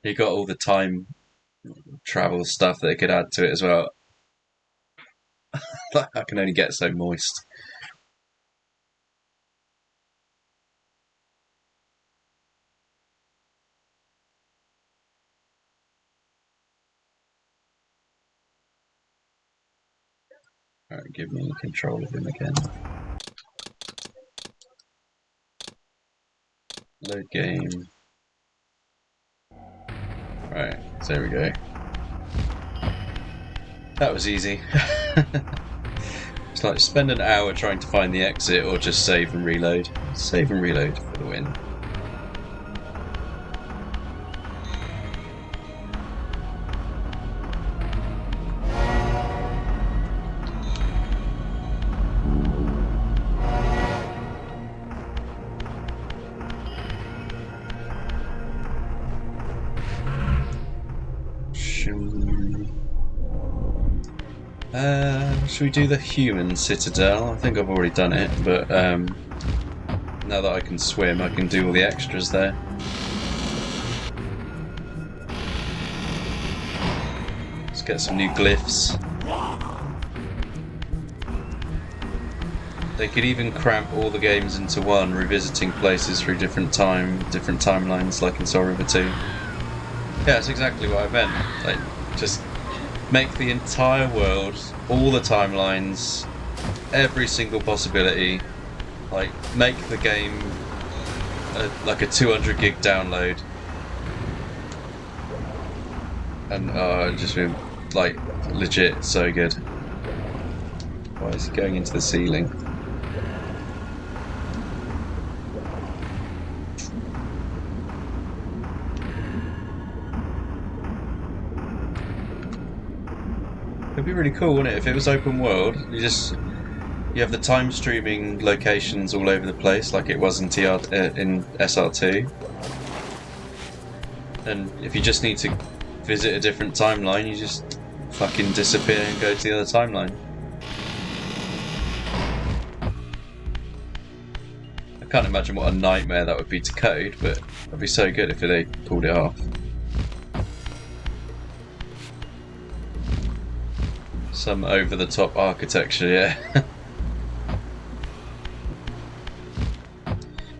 S1: You got all the time travel stuff that they could add to it as well. I can only get so moist. Alright, give me control of him again. Load game. Right, so there we go. That was easy. It's like spend an hour trying to find the exit or just save and reload. Save and reload for the win. Should we do the human citadel? I think I've already done it, but now that I can swim, I can do all the extras there. Let's get some new glyphs. They could even cramp all the games into one, revisiting places through different timelines, like in Soul River 2. Yeah, that's exactly what I meant. Like, just make the entire world, all the timelines, every single possibility. Like, make the game like a 200 gig download. And just been, like, legit so good. Why is he going into the ceiling? It'd be really cool, wouldn't it, if it was open world? You have the time streaming locations all over the place, like it was in in SR2. And if you just need to visit a different timeline, you just fucking disappear and go to the other timeline. I can't imagine what a nightmare that would be to code, but it'd be so good if they pulled it off. Some over-the-top architecture, yeah.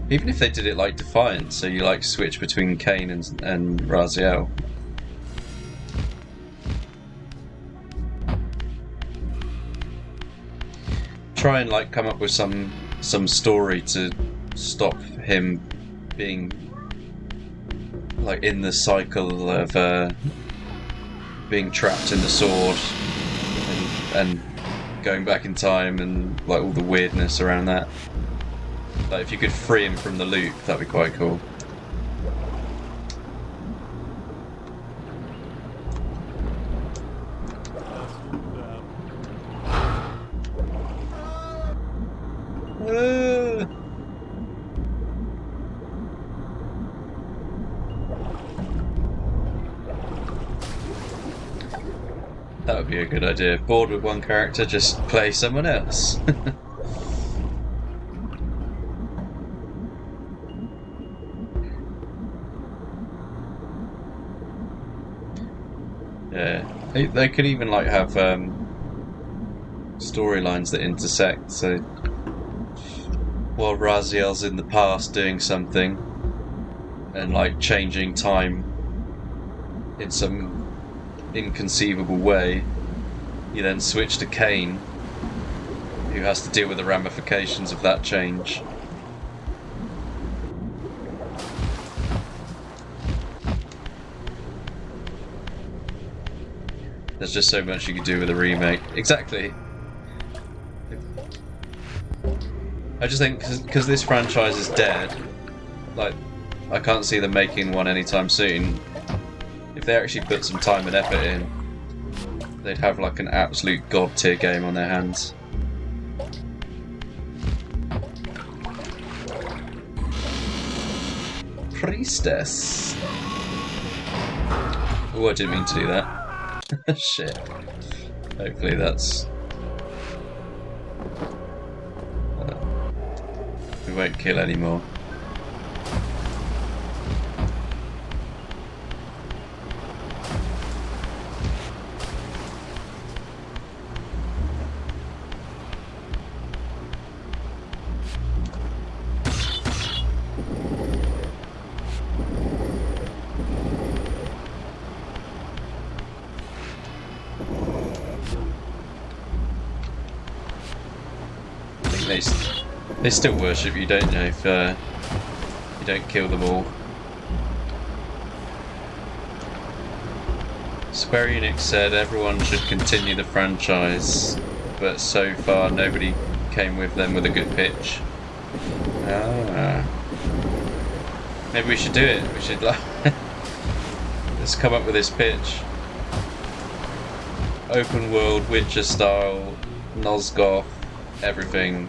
S1: Even if they did it like Defiant, so you like switch between Kain and Raziel. Try and like come up with some story to stop him being like in the cycle of being trapped in the sword and going back in time and like all the weirdness around that. Like if you could free him from the loop, that'd be quite cool. That would be a good idea. Bored with one character, just play someone else. Yeah, they could even like have storylines that intersect. So while Raziel's in the past doing something and like changing time in some inconceivable way, you then switch to Kain, who has to deal with the ramifications of that change. There's just so much you could do with a remake. Exactly. I just think because this franchise is dead, like I can't see them making one anytime soon. If they actually put some time and effort in, they'd have like an absolute god tier game on their hands. Priestess. Oh, I didn't mean to do that. Shit. Hopefully that's... we won't kill anymore. They still worship you, don't they, if you don't kill them all. Square Enix said everyone should continue the franchise, but so far nobody came with them with a good pitch. Ah. Maybe we should do it. We should like let's come up with this pitch. Open world, Witcher style, Nosgoth, everything.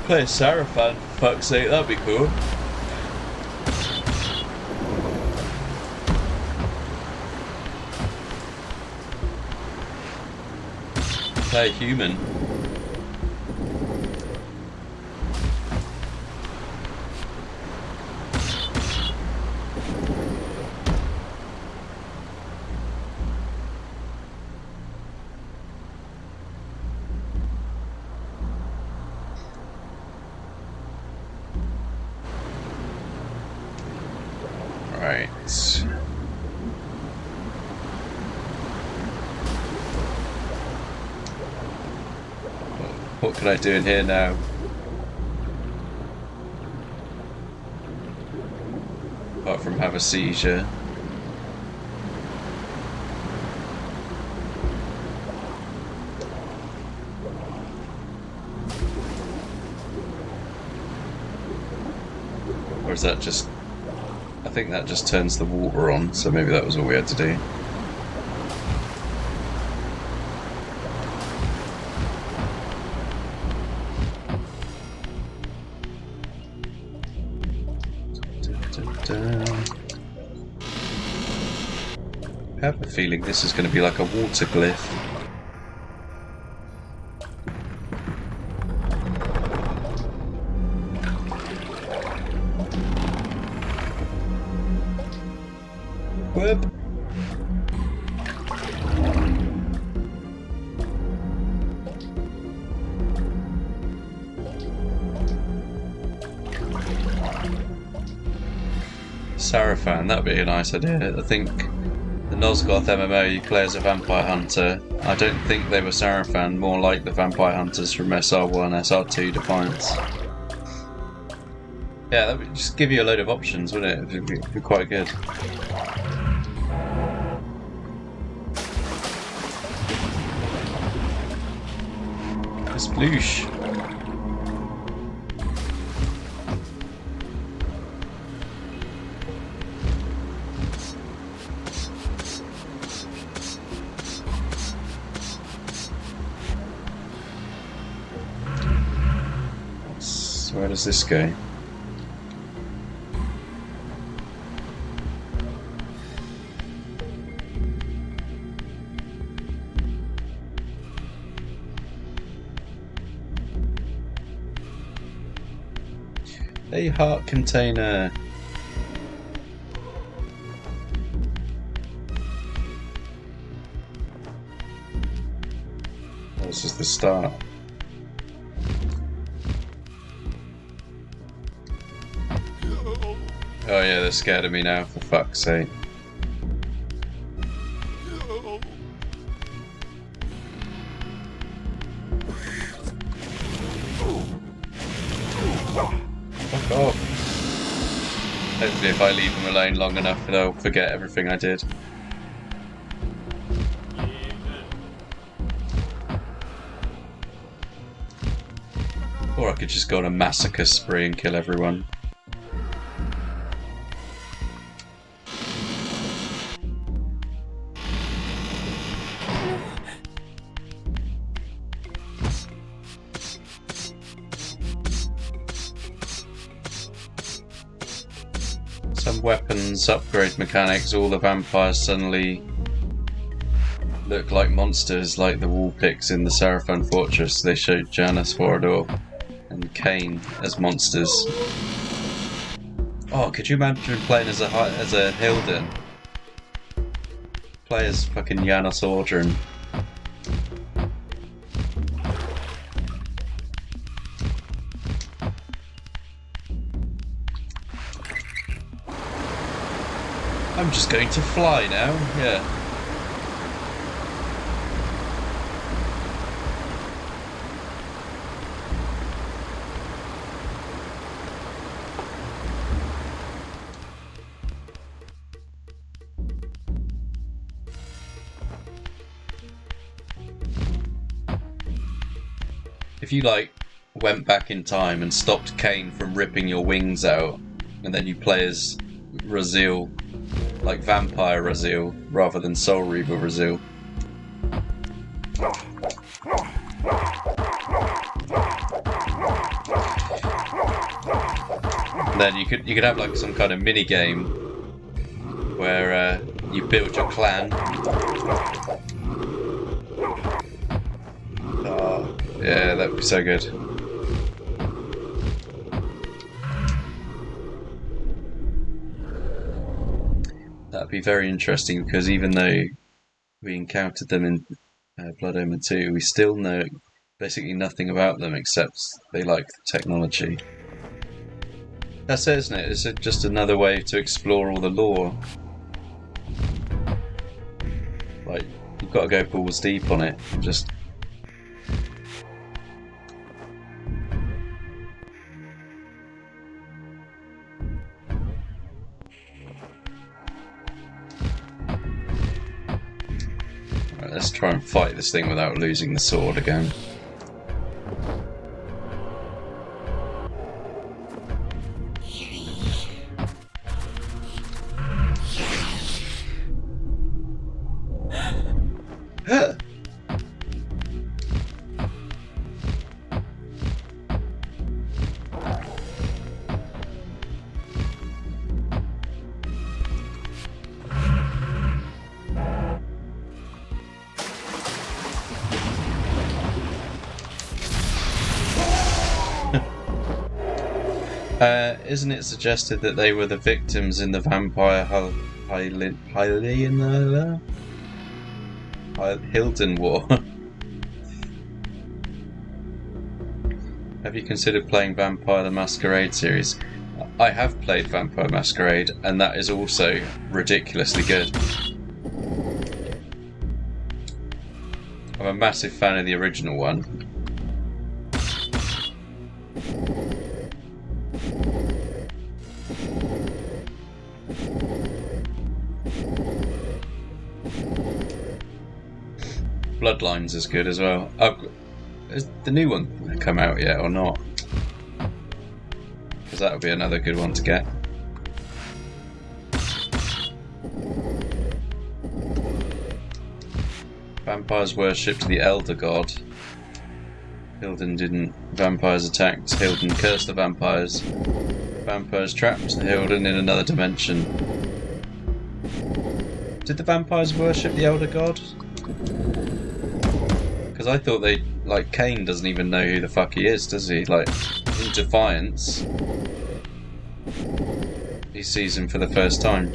S1: Play Sarafan, for fuck's sake, that'd be cool. Play human. What can I do in here now? Apart from have a seizure. Or is that just... I think that just turns the water on, so maybe that was all we had to do. I have a feeling this is going to be like a water glyph. Whoop. Sarafan, that'd be a nice idea. I think the Nosgoth MMO you play as a vampire hunter. I don't think they were Sarafan, more like the vampire hunters from SR1, SR2 Defiance. Yeah, that would just give you a load of options, wouldn't it? It'd be quite good. Sploosh. So where does this go? A heart container. This is the start. Oh yeah, they're scared of me now, for fuck's sake. Fuck off. Hopefully if I leave them alone long enough they'll forget everything I did. Or I could just go on a massacre spree and kill everyone. Some weapons upgrade mechanics, all the vampires suddenly look like monsters, like the wall picks in the Sarafan Fortress. They showed Janus Forador and Kain as monsters. Oh, could you imagine playing as a Hilden? Play as fucking Janus Audrin. I'm just going to fly now, yeah. If you went back in time and stopped Kain from ripping your wings out, and then you play as Raziel, like Vampire Raziel, rather than Soul Reaver Raziel. And then you could have like some kind of mini game where you build your clan. Oh, yeah, that would be so good. That'd be very interesting because even though we encountered them in Blood Omen 2, we still know basically nothing about them except they like the technology. That's it, isn't it? It's just another way to explore all the lore. Like, you've got to go balls deep on it. Just try and fight this thing without losing the sword again. Isn't it suggested that they were the victims in the vampire Hilden War? Have you considered playing Vampire the Masquerade series? I have played Vampire Masquerade, and that is also ridiculously good. I'm a massive fan of the original one. Bloodlines is good as well. Has the new one come out yet or not? Because that would be another good one to get. Vampires worshipped the Elder God. Hilden didn't. Vampires attacked. Hilden cursed the vampires. Vampires trapped Hilden in another dimension. Did the vampires worship the Elder God? Because I thought they... Like, Kain doesn't even know who the fuck he is, does he? Like, in Defiance, he sees him for the first time.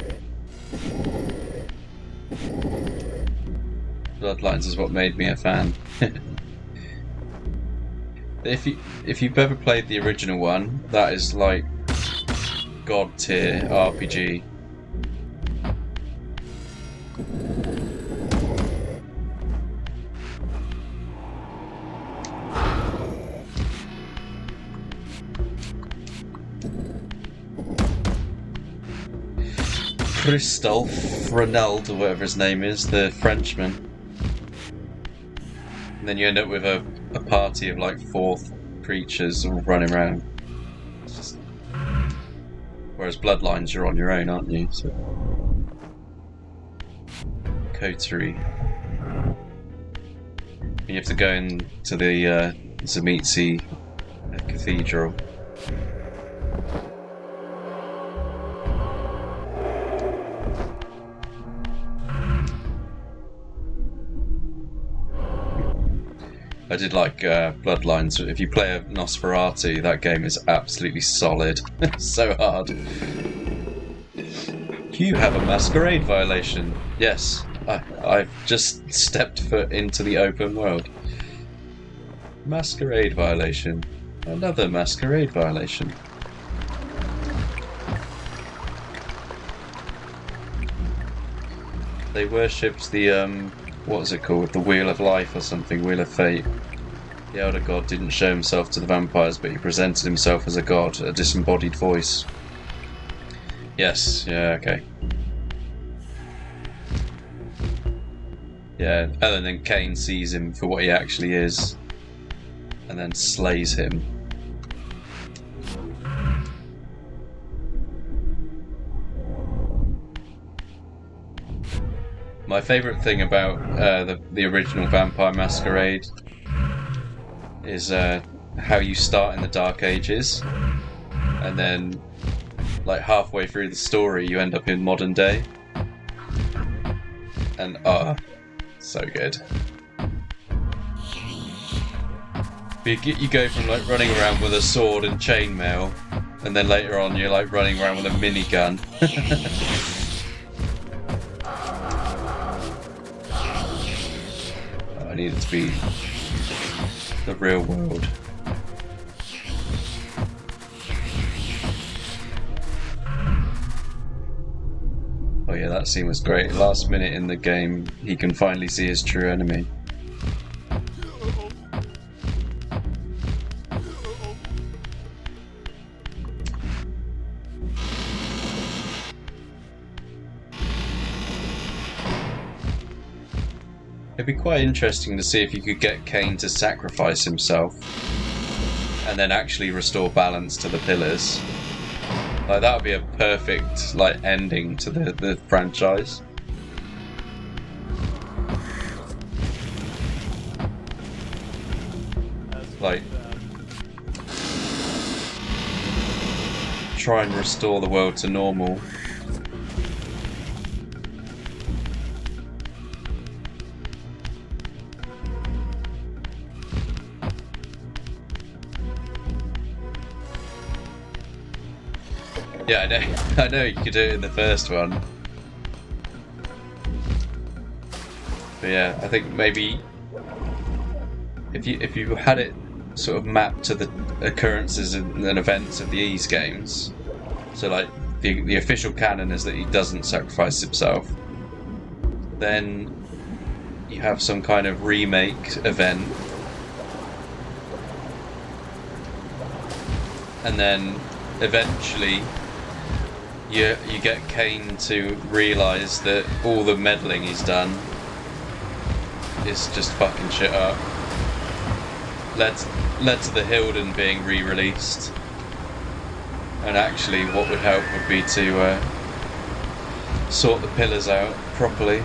S1: Bloodlines is what made me a fan. If you've ever played the original one, that is like god tier RPG. Christophe Ronald, or whatever his name is, the Frenchman. And then you end up with a party of like 4 creatures all running around. Whereas Bloodlines, you're on your own, aren't you? So... Coterie. You have to go into the Zamitzi Cathedral. I did like Bloodlines. If you play a Nosferatu, that game is absolutely solid. So hard. You have a masquerade violation. Yes, I've just stepped foot into the open world. Masquerade violation. Another masquerade violation. They worshipped the, what was it called? The Wheel of Life or something, Wheel of Fate. The Elder God didn't show himself to the vampires, but he presented himself as a god, a disembodied voice. Yes, yeah, okay. Yeah, and then Kain sees him for what he actually is, and then slays him. My favourite thing about the original Vampire Masquerade is how you start in the Dark Ages, and then like halfway through the story you end up in modern day, and so good. You go from like running around with a sword and chainmail, and then later on you're like running around with a minigun. I need it to be the real world. Oh yeah, that scene was great. Last minute in the game, he can finally see his true enemy. It'd be quite interesting to see if you could get Kain to sacrifice himself and then actually restore balance to the pillars. Like, that would be a perfect ending to the franchise. Like, try and restore the world to normal. Yeah, I know you could do it in the first one. But yeah, I think maybe if you had it sort of mapped to the occurrences and events of these games, so like the official canon is that he doesn't sacrifice himself, then you have some kind of remake event, and then eventually you get Kain to realise that all the meddling he's done is just fucking shit up. Led to the Hilden being re-released, and actually what would help would be to sort the pillars out properly.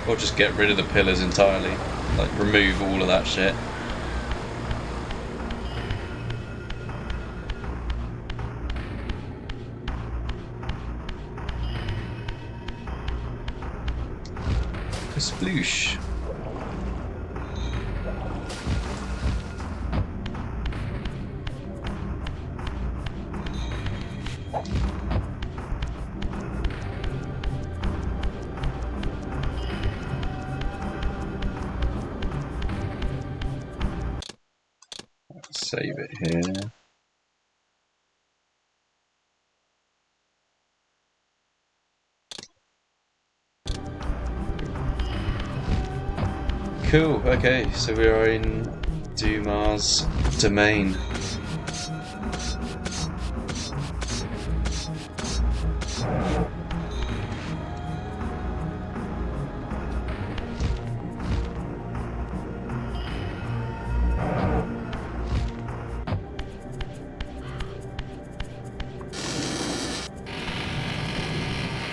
S1: Or just get rid of the pillars entirely, like remove all of that shit. Sploosh. Save it here. Cool, okay, so we are in Dumas' domain.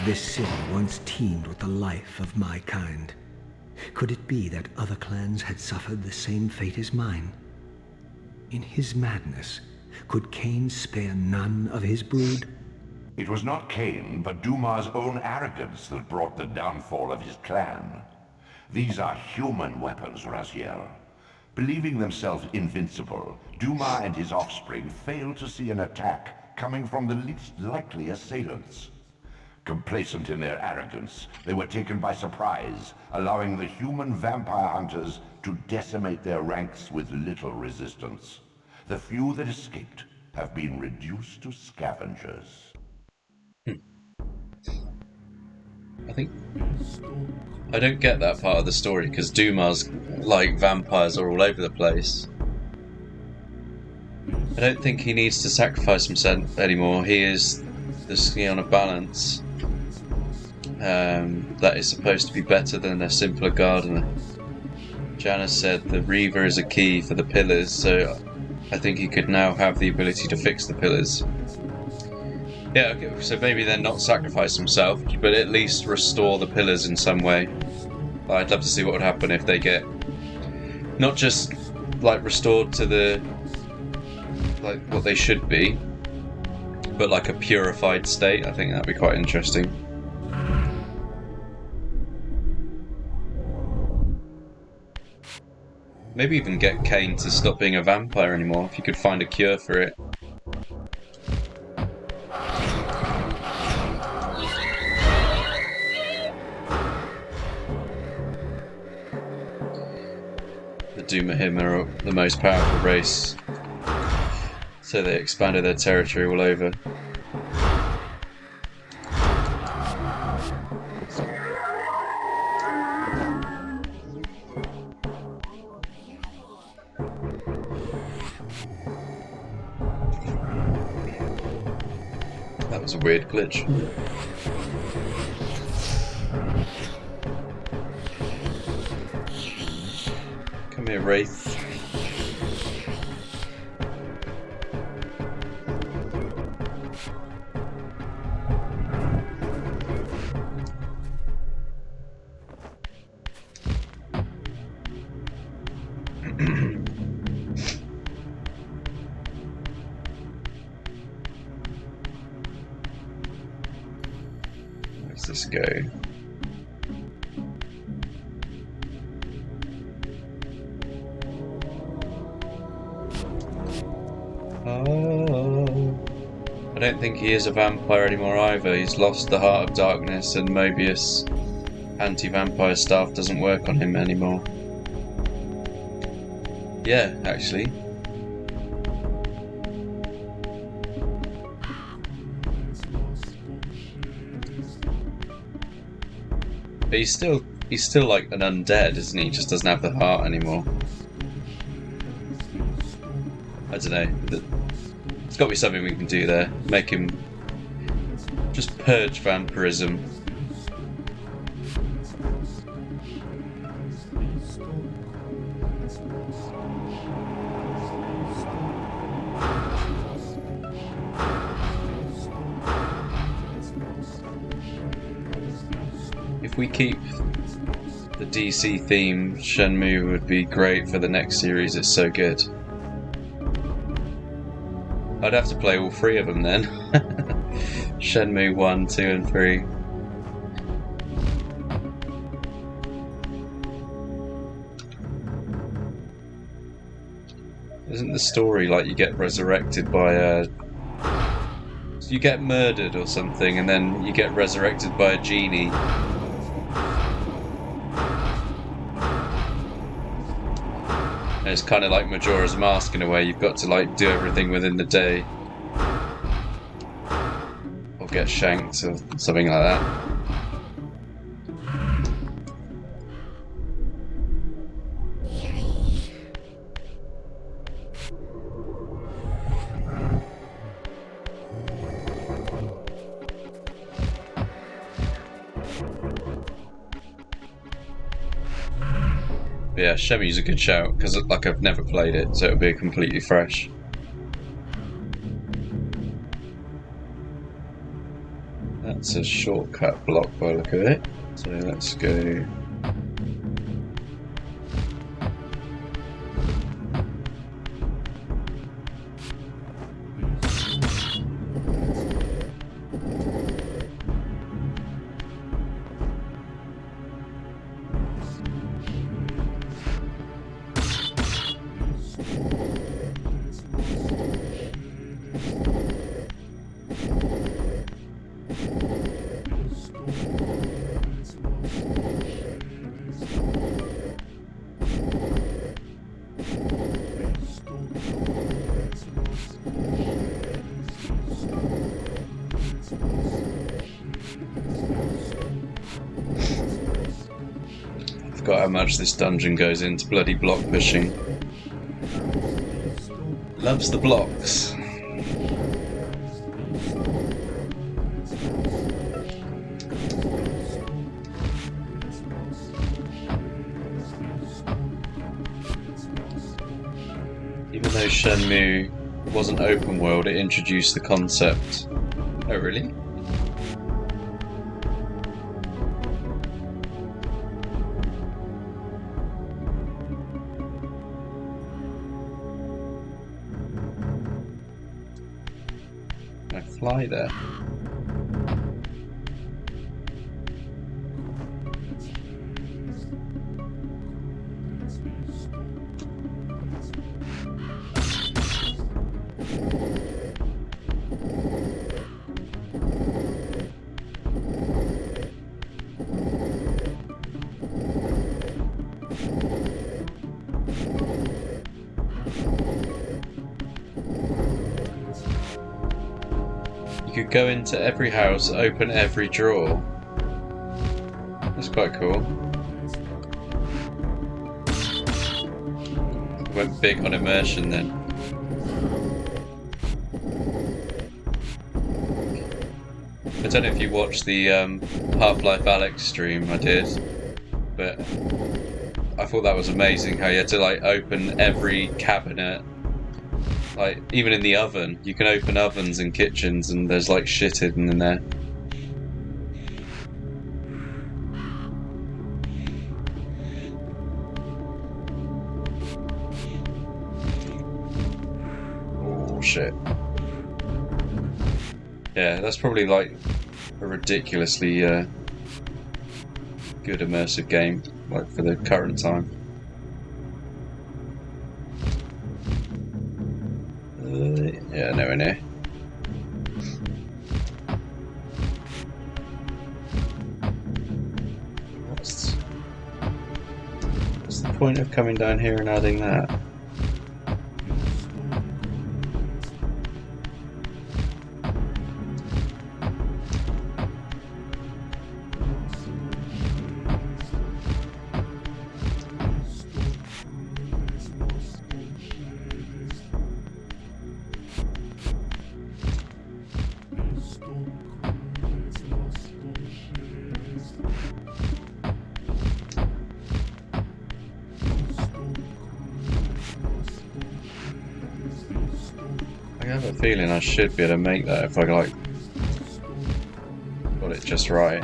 S2: This city once teemed with the life of my kind. Could it be that other clans had suffered the same fate as mine? In his madness, could Kain spare none of his brood?
S3: It was not Kain, but Dumas' own arrogance that brought the downfall of his clan. These are human weapons, Raziel. Believing themselves invincible, Dumas and his offspring failed to see an attack coming from the least likely assailants. Complacent in their arrogance, they were taken by surprise, allowing the human vampire hunters to decimate their ranks with little resistance. The few that escaped have been reduced to scavengers.
S1: I don't get that part of the story, because Dumas, vampires are all over the place. I don't think he needs to sacrifice himself anymore. He is the scion of balance. That is supposed to be better than a simpler gardener. Janice said the Reaver is a key for the pillars, so I think he could now have the ability to fix the pillars. Yeah, okay, so maybe then not sacrifice himself, but at least restore the pillars in some way. I'd love to see what would happen if they get not just restored to the what they should be, but a purified state. I think that'd be quite interesting. Maybe even get Kain to stop being a vampire anymore, if you could find a cure for it. The Dumahim are the most powerful race, so they expanded their territory all over. weird glitch. Come here, Wraith. Where's this go? Oh, I don't think he is a vampire anymore either. He's lost the Heart of Darkness, and Mobius anti-vampire staff doesn't work on him anymore. Yeah, actually. But he's still like an undead, isn't he? He just doesn't have the heart anymore. I don't know. There's got to be something we can do there. Make him just purge vampirism. If we keep the DC theme, Shenmue would be great for the next series. It's so good. I'd have to play all three of them then. Shenmue 1, 2 and 3. Isn't the story like you get resurrected by a... You get murdered or something and then you get resurrected by a genie? And it's kind of like Majora's Mask in a way. You've got to like do everything within the day. Or get shanked or something like that. But yeah, Shemu's a good shout, because like I've never played it, so it'll be completely fresh. That's a shortcut block by the look of it. So let's go. Forgot how much this dungeon goes into bloody block pushing. Loves the blocks. Even though Shenmue wasn't open world, it introduced the concept. Oh really? Can I fly there? You could go into every house, open every drawer. That's quite cool. Went big on immersion then. I don't know if you watched the Half-Life Alex stream I did, but I thought that was amazing how you had to like open every cabinet, like even in the oven. You can open ovens and kitchens and there's like shit hidden in there. Oh shit. Yeah, that's probably like a ridiculously good immersive game, like for the current time. Yeah, nowhere near. What's the point of coming down here and adding that? I have a feeling I should be able to make that if I like got it just right.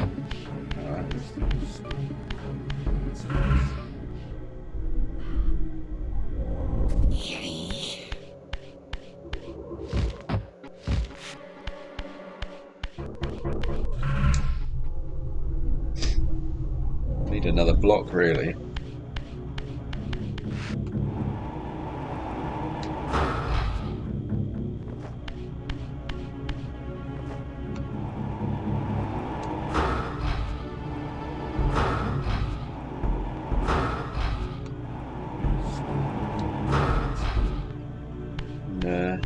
S1: Need another block, really. Nah.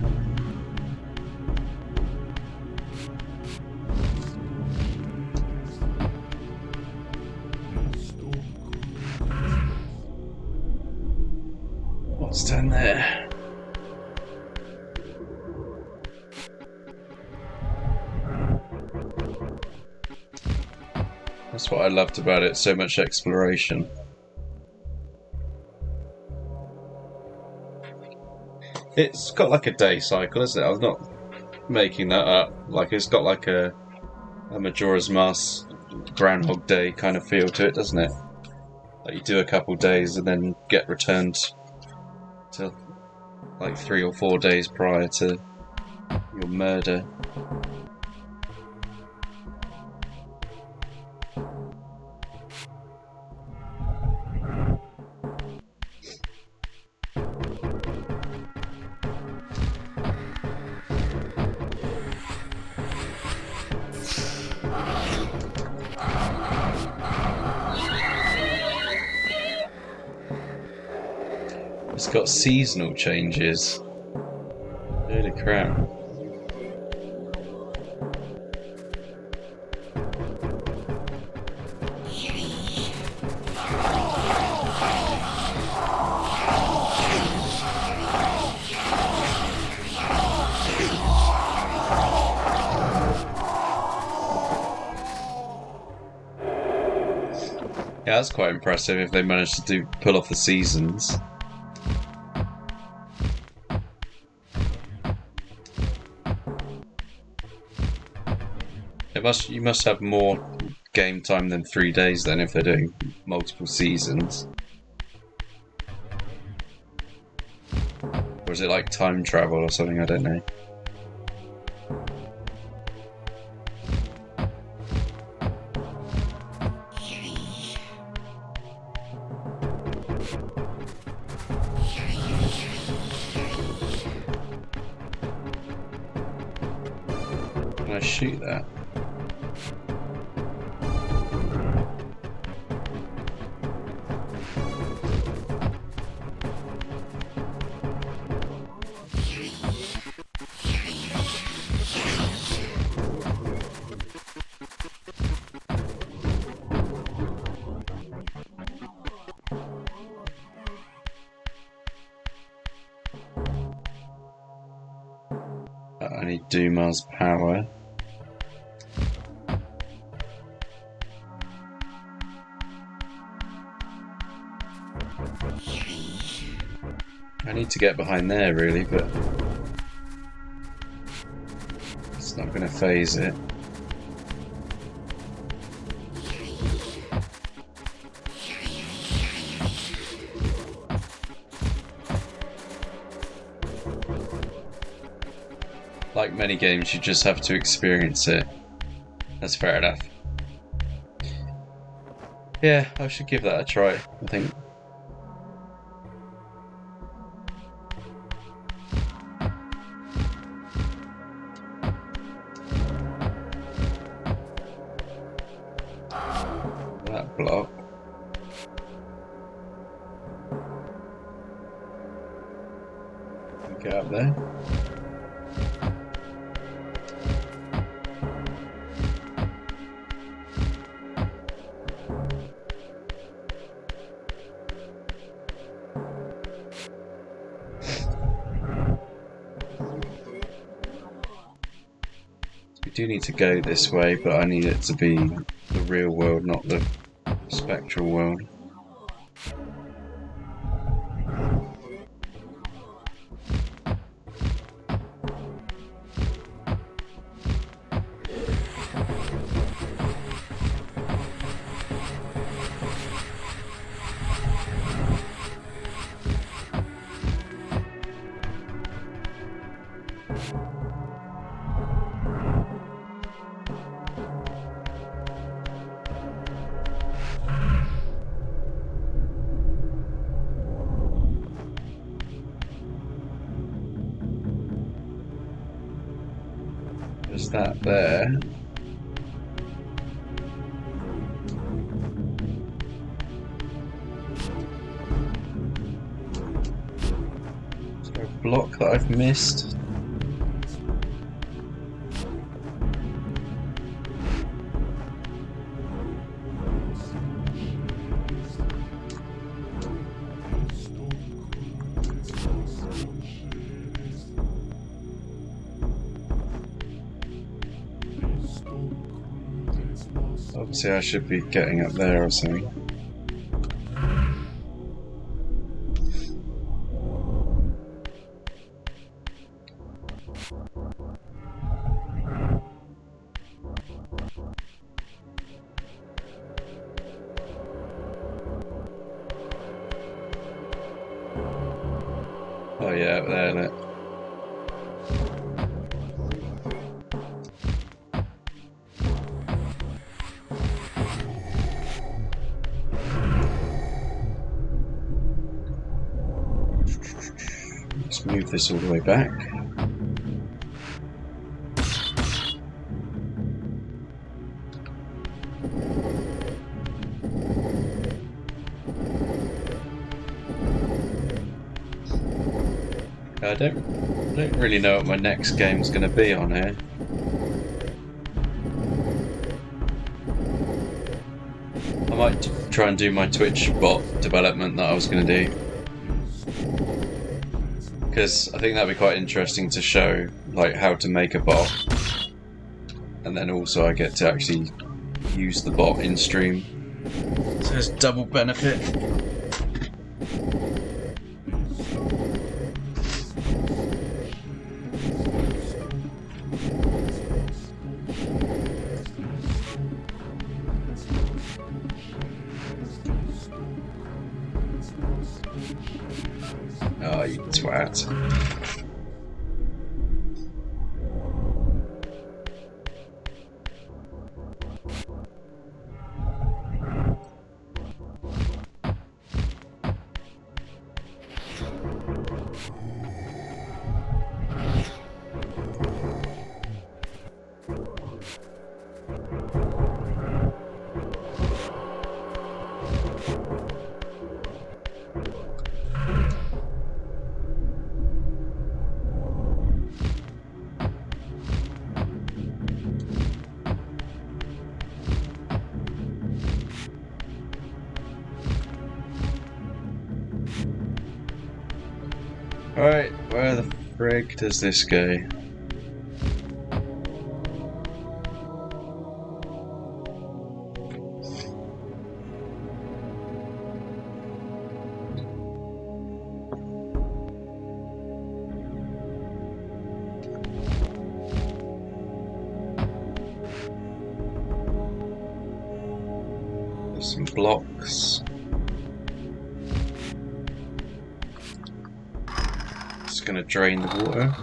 S1: What's down there? That's what I loved about it, so much exploration. It's got like a day cycle, isn't it? I'm not making that up. Like it's got like a Majora's Mask Groundhog Day kind of feel to it, doesn't it? Like you do a couple days and then get returned to like 3 or 4 days prior to your murder. It's got seasonal changes. Holy crap. Yeah, that's quite impressive if they managed to pull off the seasons. You must have more game time than 3 days then if they're doing multiple seasons. Or is it like time travel or something? I don't know. Can I shoot that? I need Duma's power. I need to get behind there really, but it's not going to phase it. Like many games, you just have to experience it. That's fair enough. Yeah, I should give that a try, I think. That block. Get up there. We do need to go this way, but I need it to be the real world, not the spectral world. There's that there. Is there a block that I've missed? Obviously I should be getting up there or something. Oh yeah, up there, look. Let's move this all the way back. I don't really know what my next game's going to be on here. I might try and do my Twitch bot development that I was going to do, because I think that'd be quite interesting to show, like, how to make a bot, and then also I get to actually use the bot in stream. So there's double benefit. Oh, you twat. Alright, where the frig does this go? There's some blocks. Just gonna drain the water.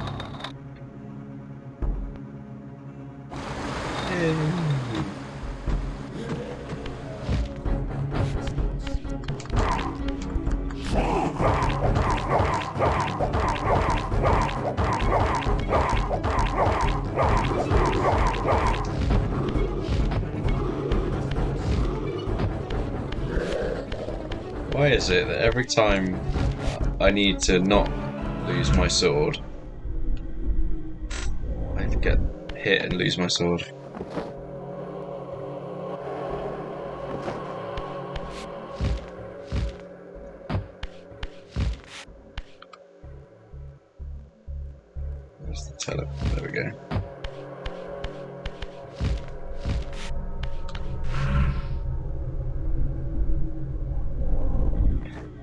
S1: Why is it that every time I need to not lose my sword, I get hit and lose my sword? Where's the teleport? There we go.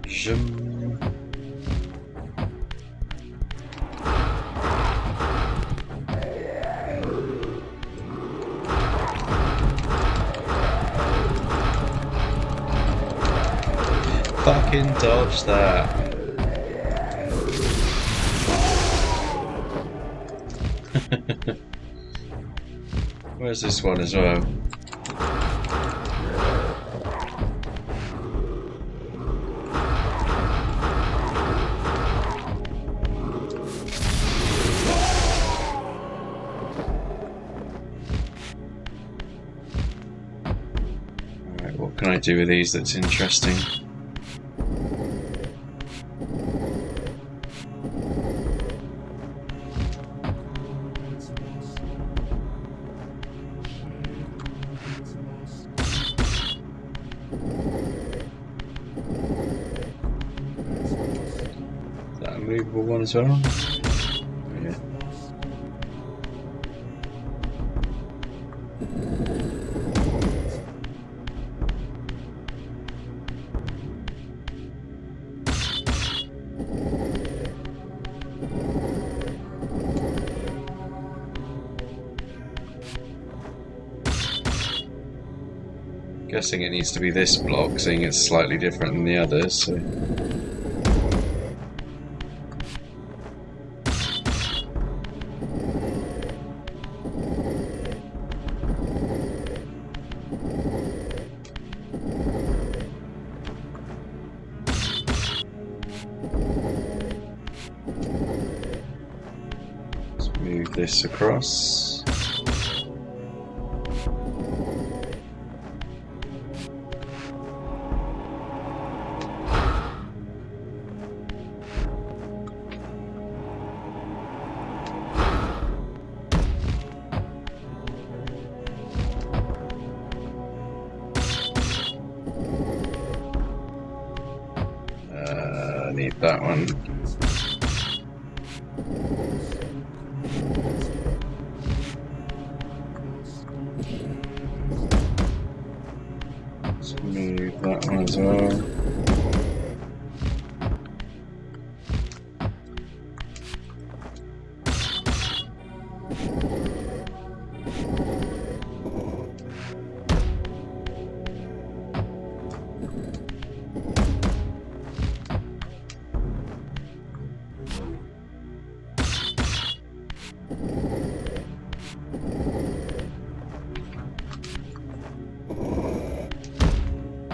S1: Zoom. Fucking dodge that. Where's this one as well? Alright, what can I do with these that's interesting? Movable one as well. Yeah. Guessing it needs to be this block, seeing it's slightly different than the others. So. Move this across. I need that one. Move that one as well.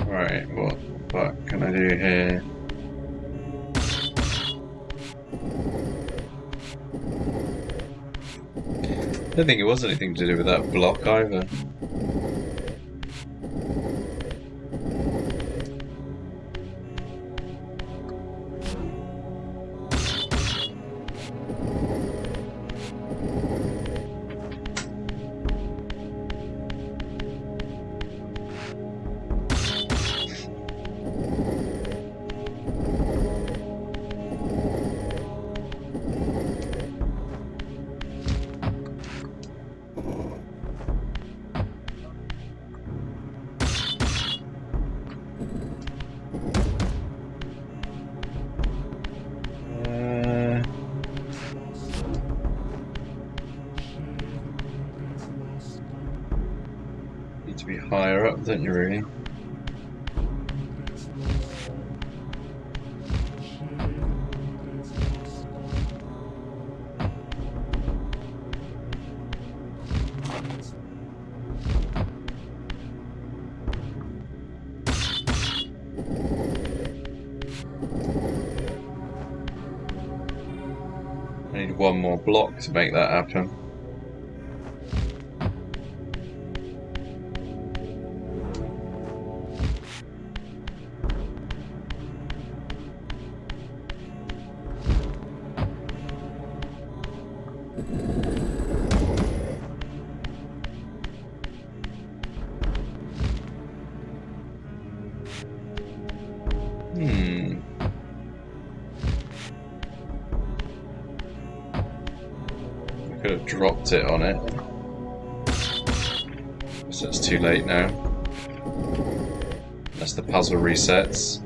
S1: Right, what can I do here? I don't think it was anything to do with that block either. Need to be higher up, don't you really? one more block to make that happen. Could have dropped it on it. So it's too late now. Unless the puzzle resets.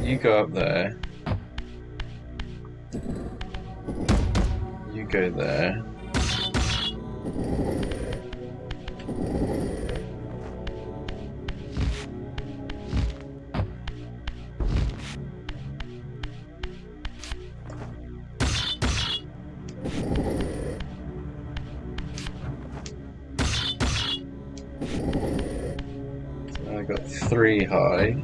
S1: You go up there. You go there. So I got 3 high.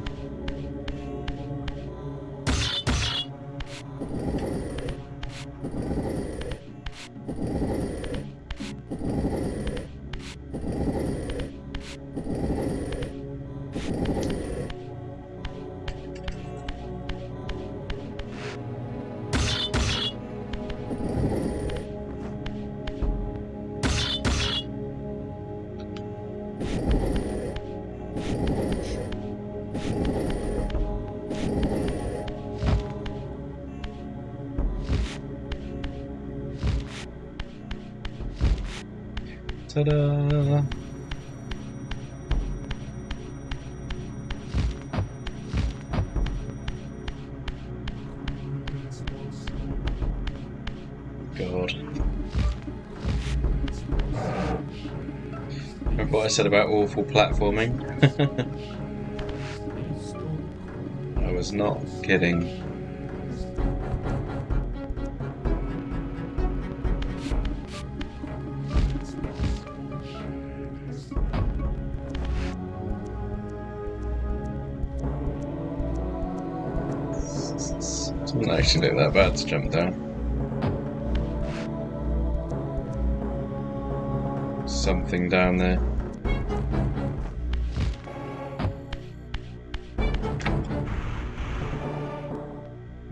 S1: Ta-da! God. Remember what I said about awful platforming? I was not kidding. Doesn't actually look that bad to jump down. Something down there.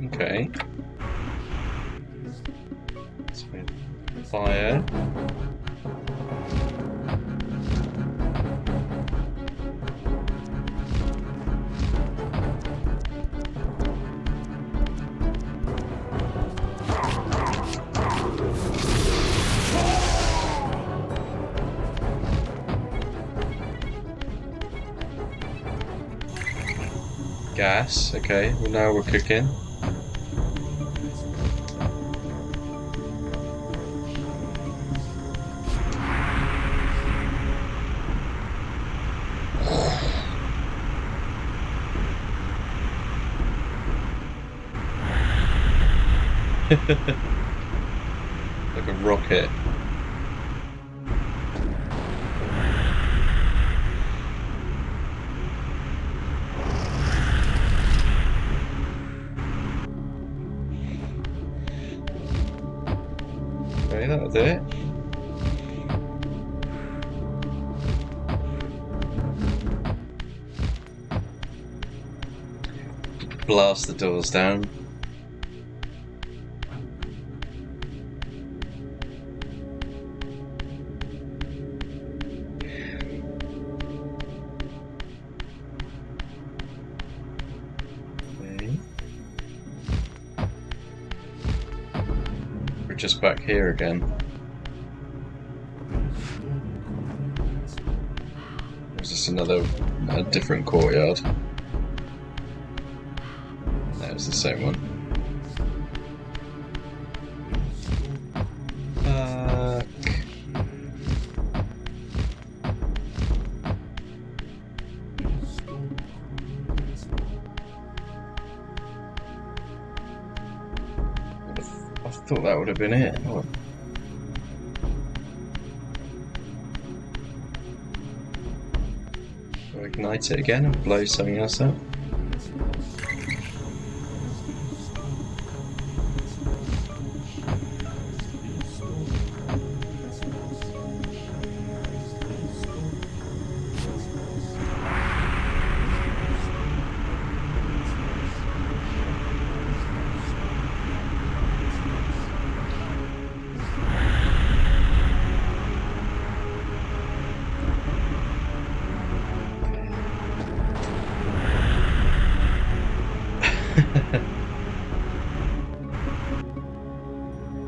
S1: Okay. So, fire. Gas, okay, well now we're cooking. Like a rocket. Okay, that was it. Blast the doors down. Okay. We're just back here again. Or is this a different courtyard? No, it's the same one. Thought that would have been it. Oh. We'll ignite it again and blow something else up.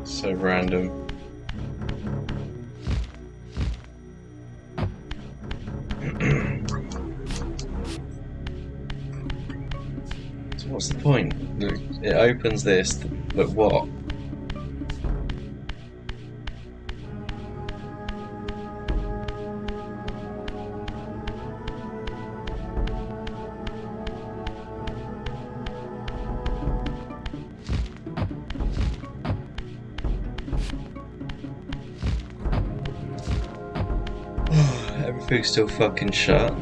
S1: So random. So what's the point? It opens this, but what? Everything's still fucking shut.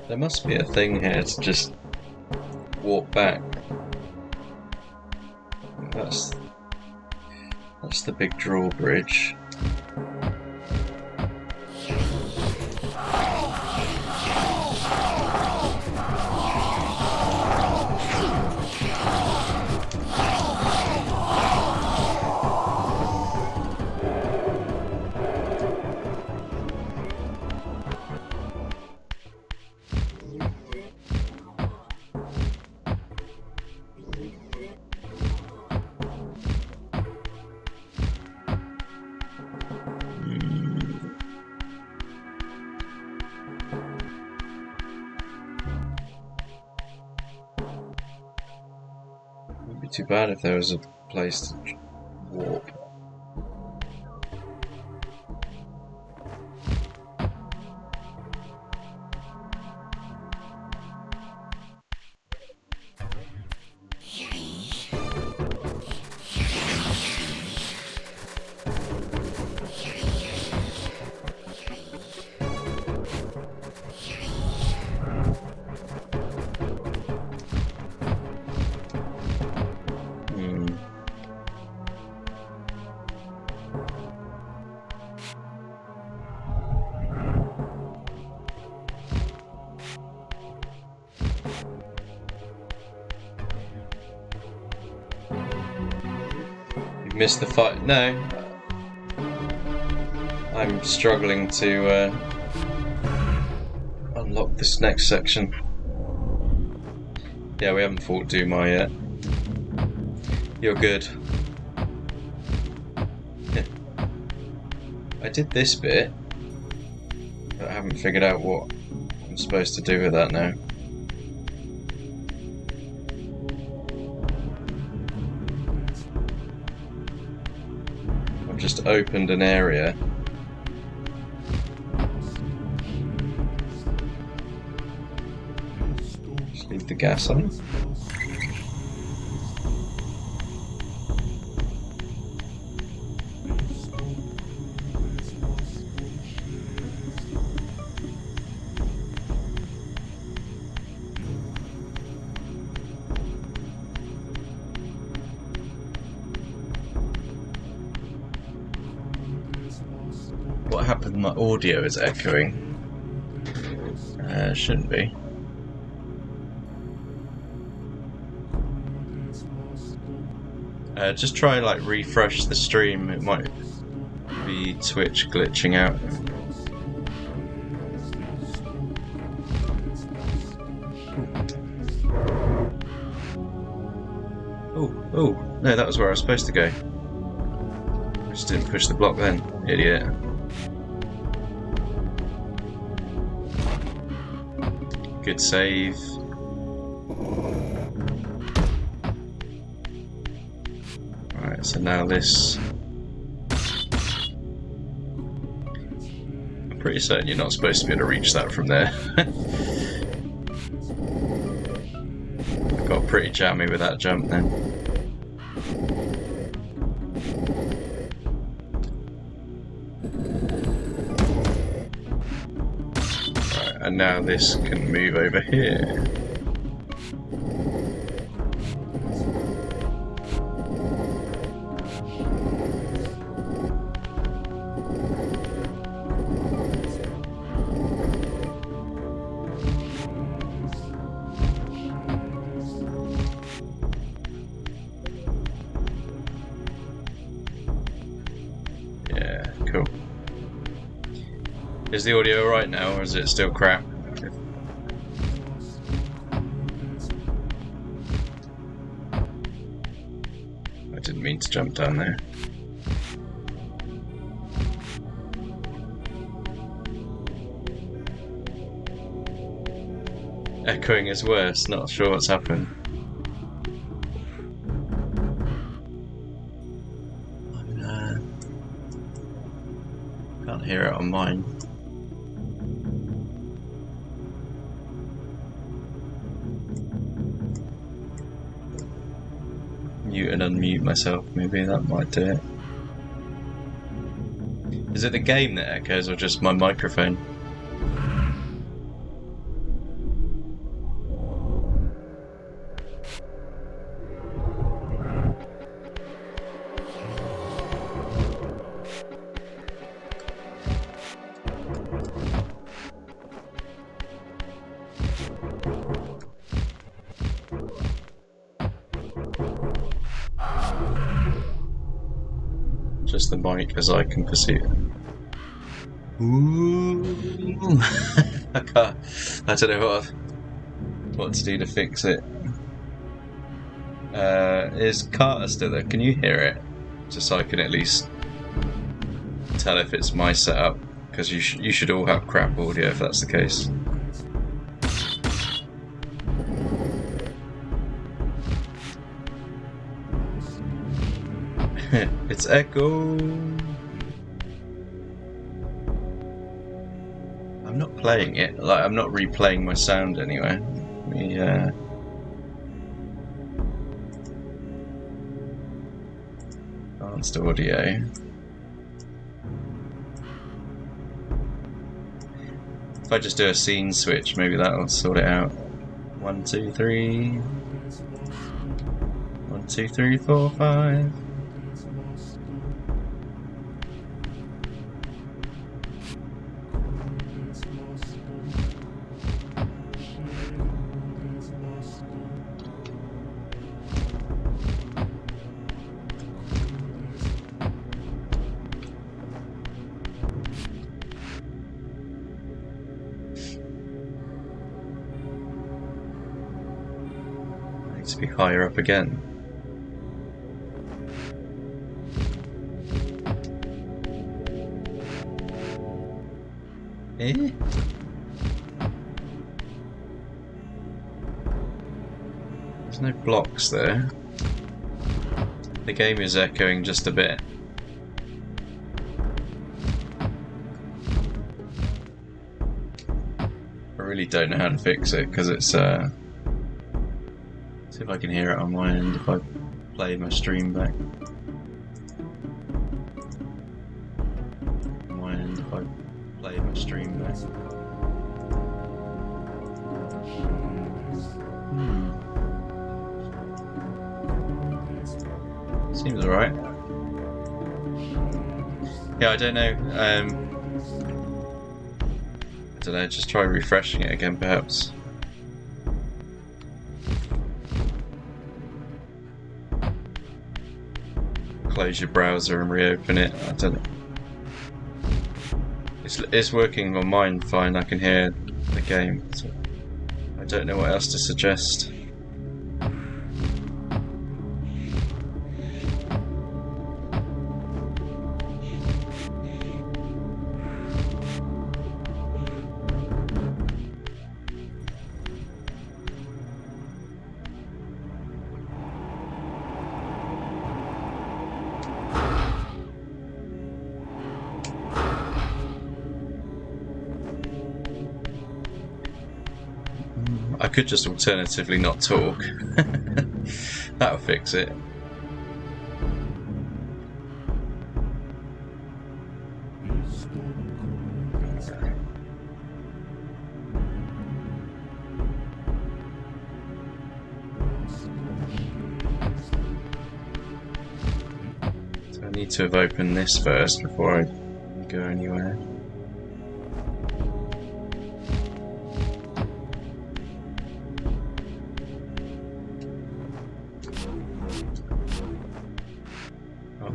S1: There must be a thing here to just walk back. That's the big drawbridge. It'd be too bad if there was a place to warp. Missed the fight. No. I'm struggling to unlock this next section. Yeah, we haven't fought Duma yet. You're good. I did this bit, but I haven't figured out what I'm supposed to do with that now. Just opened an area. Just leave the gas on. What happened? My audio is echoing. Shouldn't be. Just try like refresh the stream. It might be Twitch glitching out. Oh, no, that was where I was supposed to go. I just didn't push the block then, idiot. Good save. Alright, so now this... I'm pretty certain you're not supposed to be able to reach that from there. I got pretty jammy with that jump then. Right, and now this can move over here. Is the audio right now, or is it still crap? I didn't mean to jump down there. Echoing is worse, not sure what's happened. Can't hear it on mine. Mute and unmute myself, maybe that might do it. Is it the game that echoes or just my microphone? Just the mic as I can perceive. Ooh. I don't know what to do to fix it. Is Carter still there? Can you hear it? Just so I can at least tell if it's my setup, because you should all have crap audio if that's the case. It's echo. I'm not playing it, like I'm not replaying my sound anyway. Advanced audio. If I just do a scene switch, maybe that'll sort it out. 1, 2, 3. 1, 2, 3, 4, 5. To be higher up again. Eh? There's no blocks there. The game is echoing just a bit. I really don't know how to fix it because it's see if I can hear it on my end if I play my stream back. On my end if I play my stream back. Seems alright. Yeah, I don't know. I don't know, just try refreshing it again perhaps. close your browser and reopen it. I don't know. It's working on mine fine. I can hear the game. So I don't know what else to suggest. I could just alternatively not talk. That'll fix it. So I need to have opened this first before I go anywhere.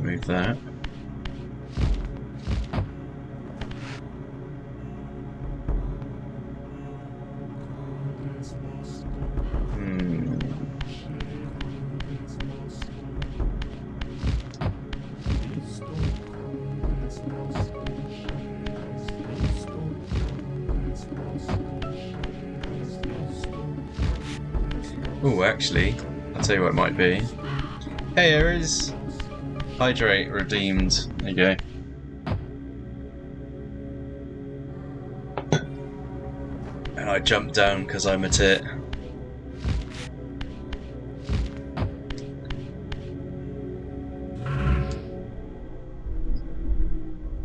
S1: Move that. Oh, actually, I'll tell you what it might be. Hey, Ares! Hydrate redeemed. There you go. And I jumped down because I'm a tit.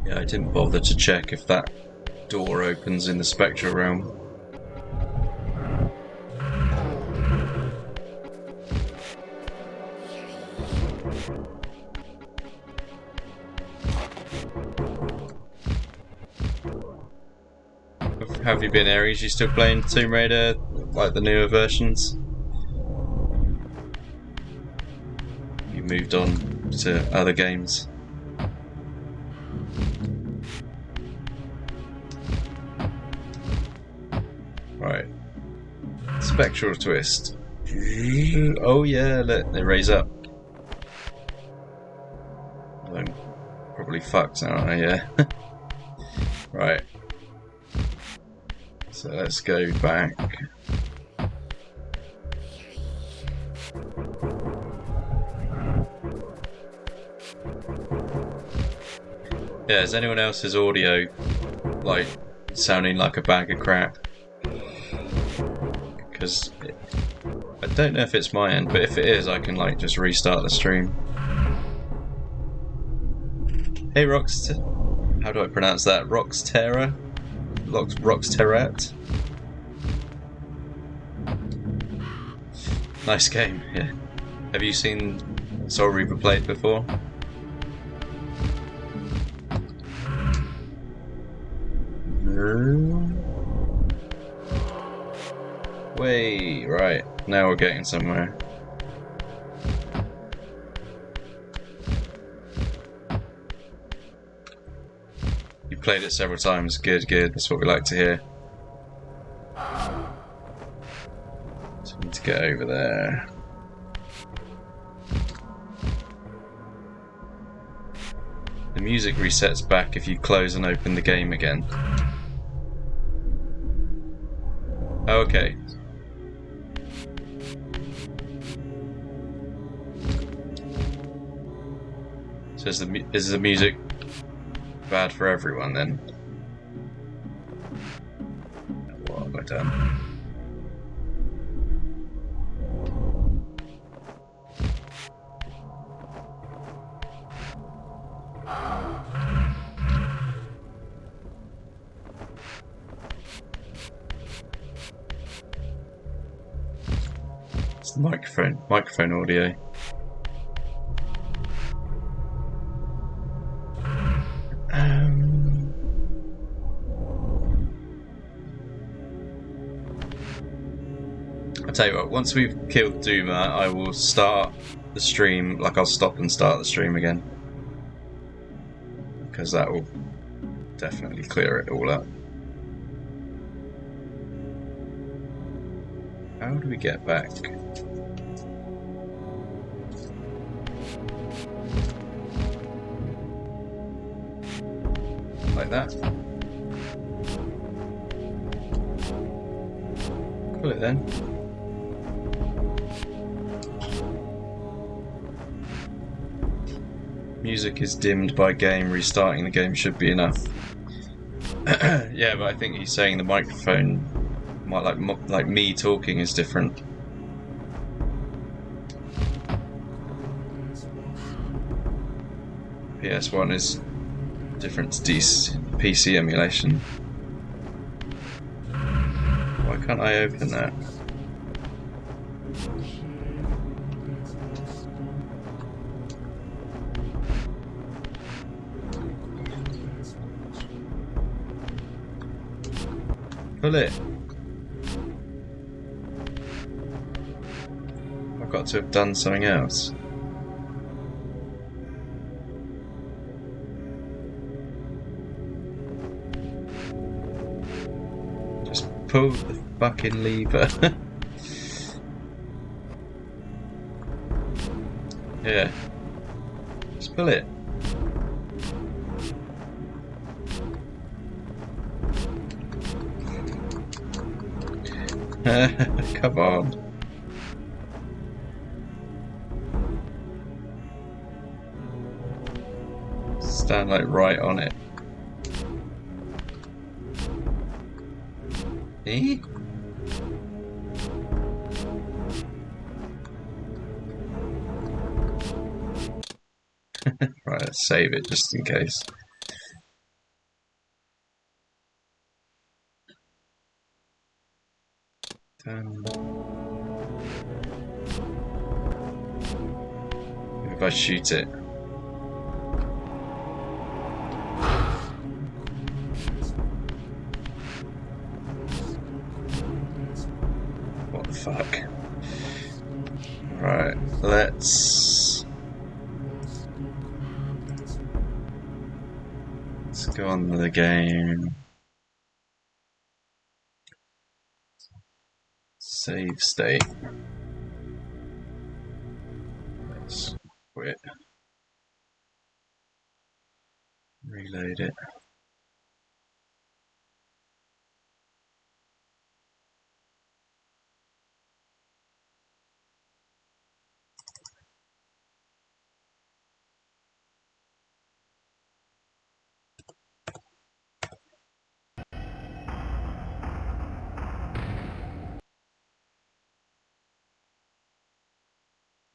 S1: Yeah, I didn't bother to check if that door opens in the spectral realm. How have you been, Ares? You still playing Tomb Raider, like the newer versions? You moved on to other games? Right. Spectral twist. Oh yeah, look, they raise up. I'm probably fucked now, aren't I? Yeah. Right. So let's go back. Yeah, is anyone else's audio like sounding like a bag of crap? Because I don't know if it's my end, but if it is, I can like just restart the stream. Hey how do I pronounce that? Roxterra? Roxterrat? Nice game, yeah. Have you seen Soul Reaver played before? Wait, right. Now we're getting somewhere. You played it several times. Good, good. That's what we like to hear. So we need to get over there. The music resets back if you close and open the game again. Oh, okay. So is the music bad for everyone then? What have I done? It's the microphone audio. I'll tell you what, once we've killed Duma, I will start the stream, like I'll stop and start the stream again, because that will definitely clear it all up. How do we get back? Like that? Pull it then. Music is dimmed by game. Restarting the game should be enough. Yeah, but I think he's saying the microphone might like me talking is different. PS1 is different to PC emulation. Why can't I open that? Pull it. I've got to have done something else. Just pull the fucking lever. Yeah. Just pull it. Come on. Stand like right on it. Eh? Right, let's save it just in case. If I shoot it. What the fuck? Right, let's go on to the game. Save state. Let's quit. Reload it.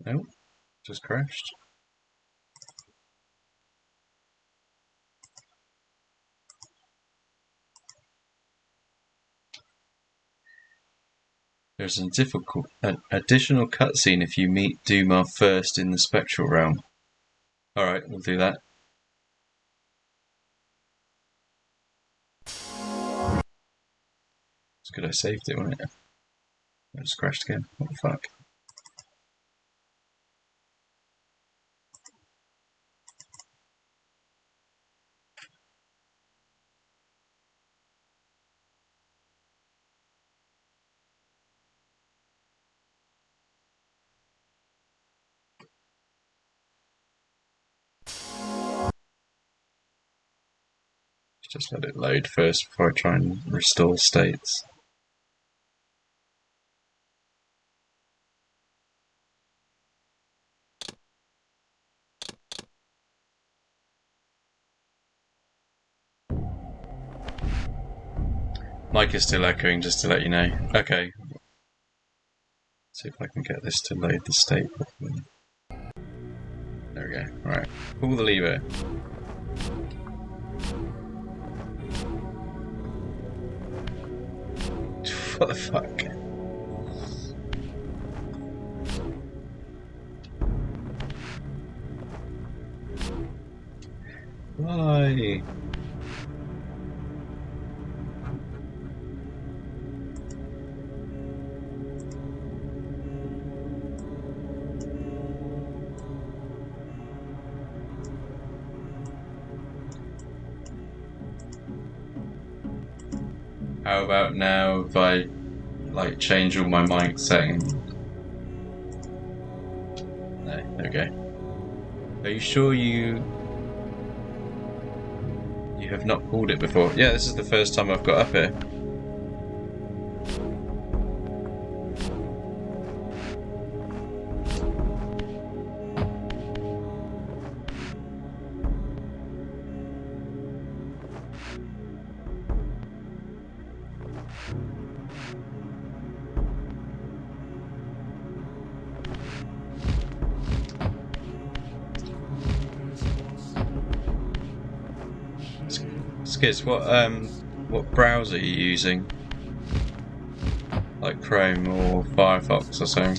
S1: Nope, just crashed. There's an additional cutscene if you meet Duma first in the spectral realm. Alright, we'll do that. It's good I saved it, wasn't it? I just crashed again. What the fuck? Just let it load first before I try and restore states. Mic is still echoing, just to let you know. Okay. See if I can get this to load the state properly. There we go. Right. Pull the lever. What the fuck? Why? How about now if I like change all my mic settings? No, okay. Are you sure you have not pulled it before? Yeah, this is the first time I've got up here. Skiz, what browser are you using? Like Chrome or Firefox or something?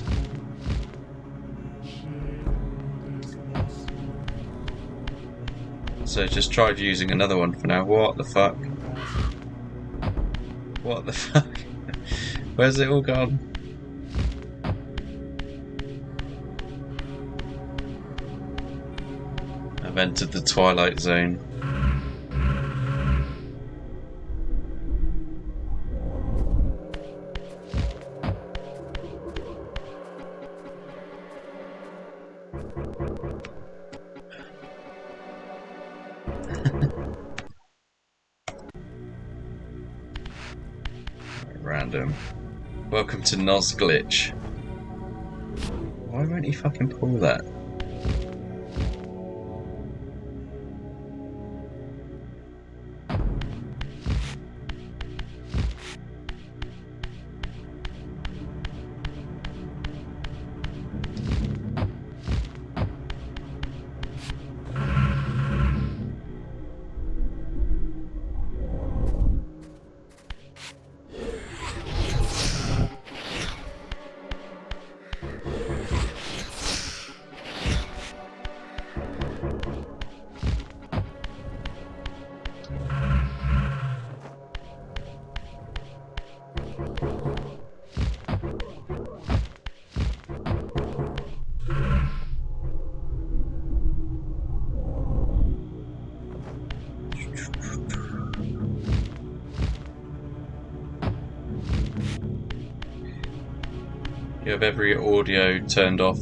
S1: So just tried using another one for now. What the fuck? What the fuck? Where's it all gone? I've entered the Twilight Zone. Random. Welcome to Noz Glitch. Why won't he fucking pull that? You have every audio turned off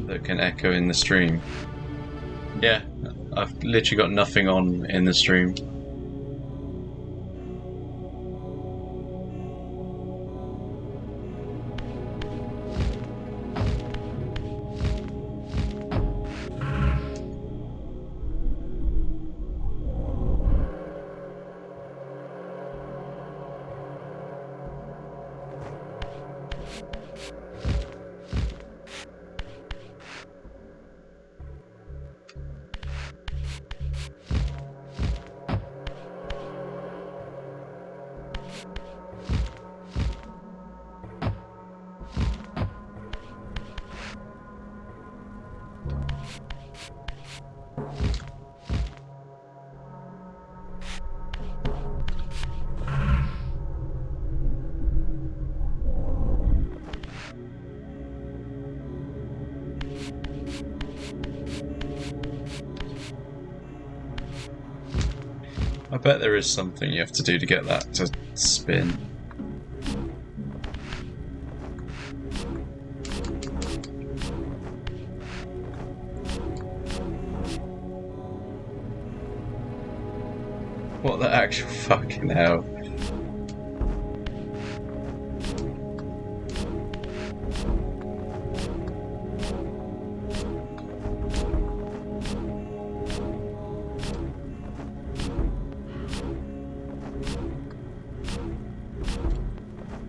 S1: that can echo in the stream. Yeah, I've literally got nothing on in the stream. I bet there is something you have to do to get that to spin. What the actual fucking hell?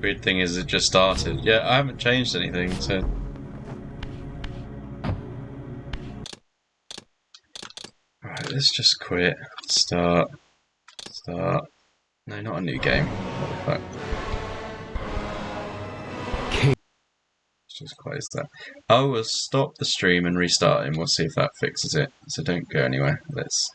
S1: Weird thing is it just started. Yeah, I haven't changed anything, so... Right, let's just quit. Start. No, not a new game. What the fuck?
S2: Kain.
S1: Let's just close that. I will stop the stream and restart it, and we'll see if that fixes it. So don't go anywhere. Let's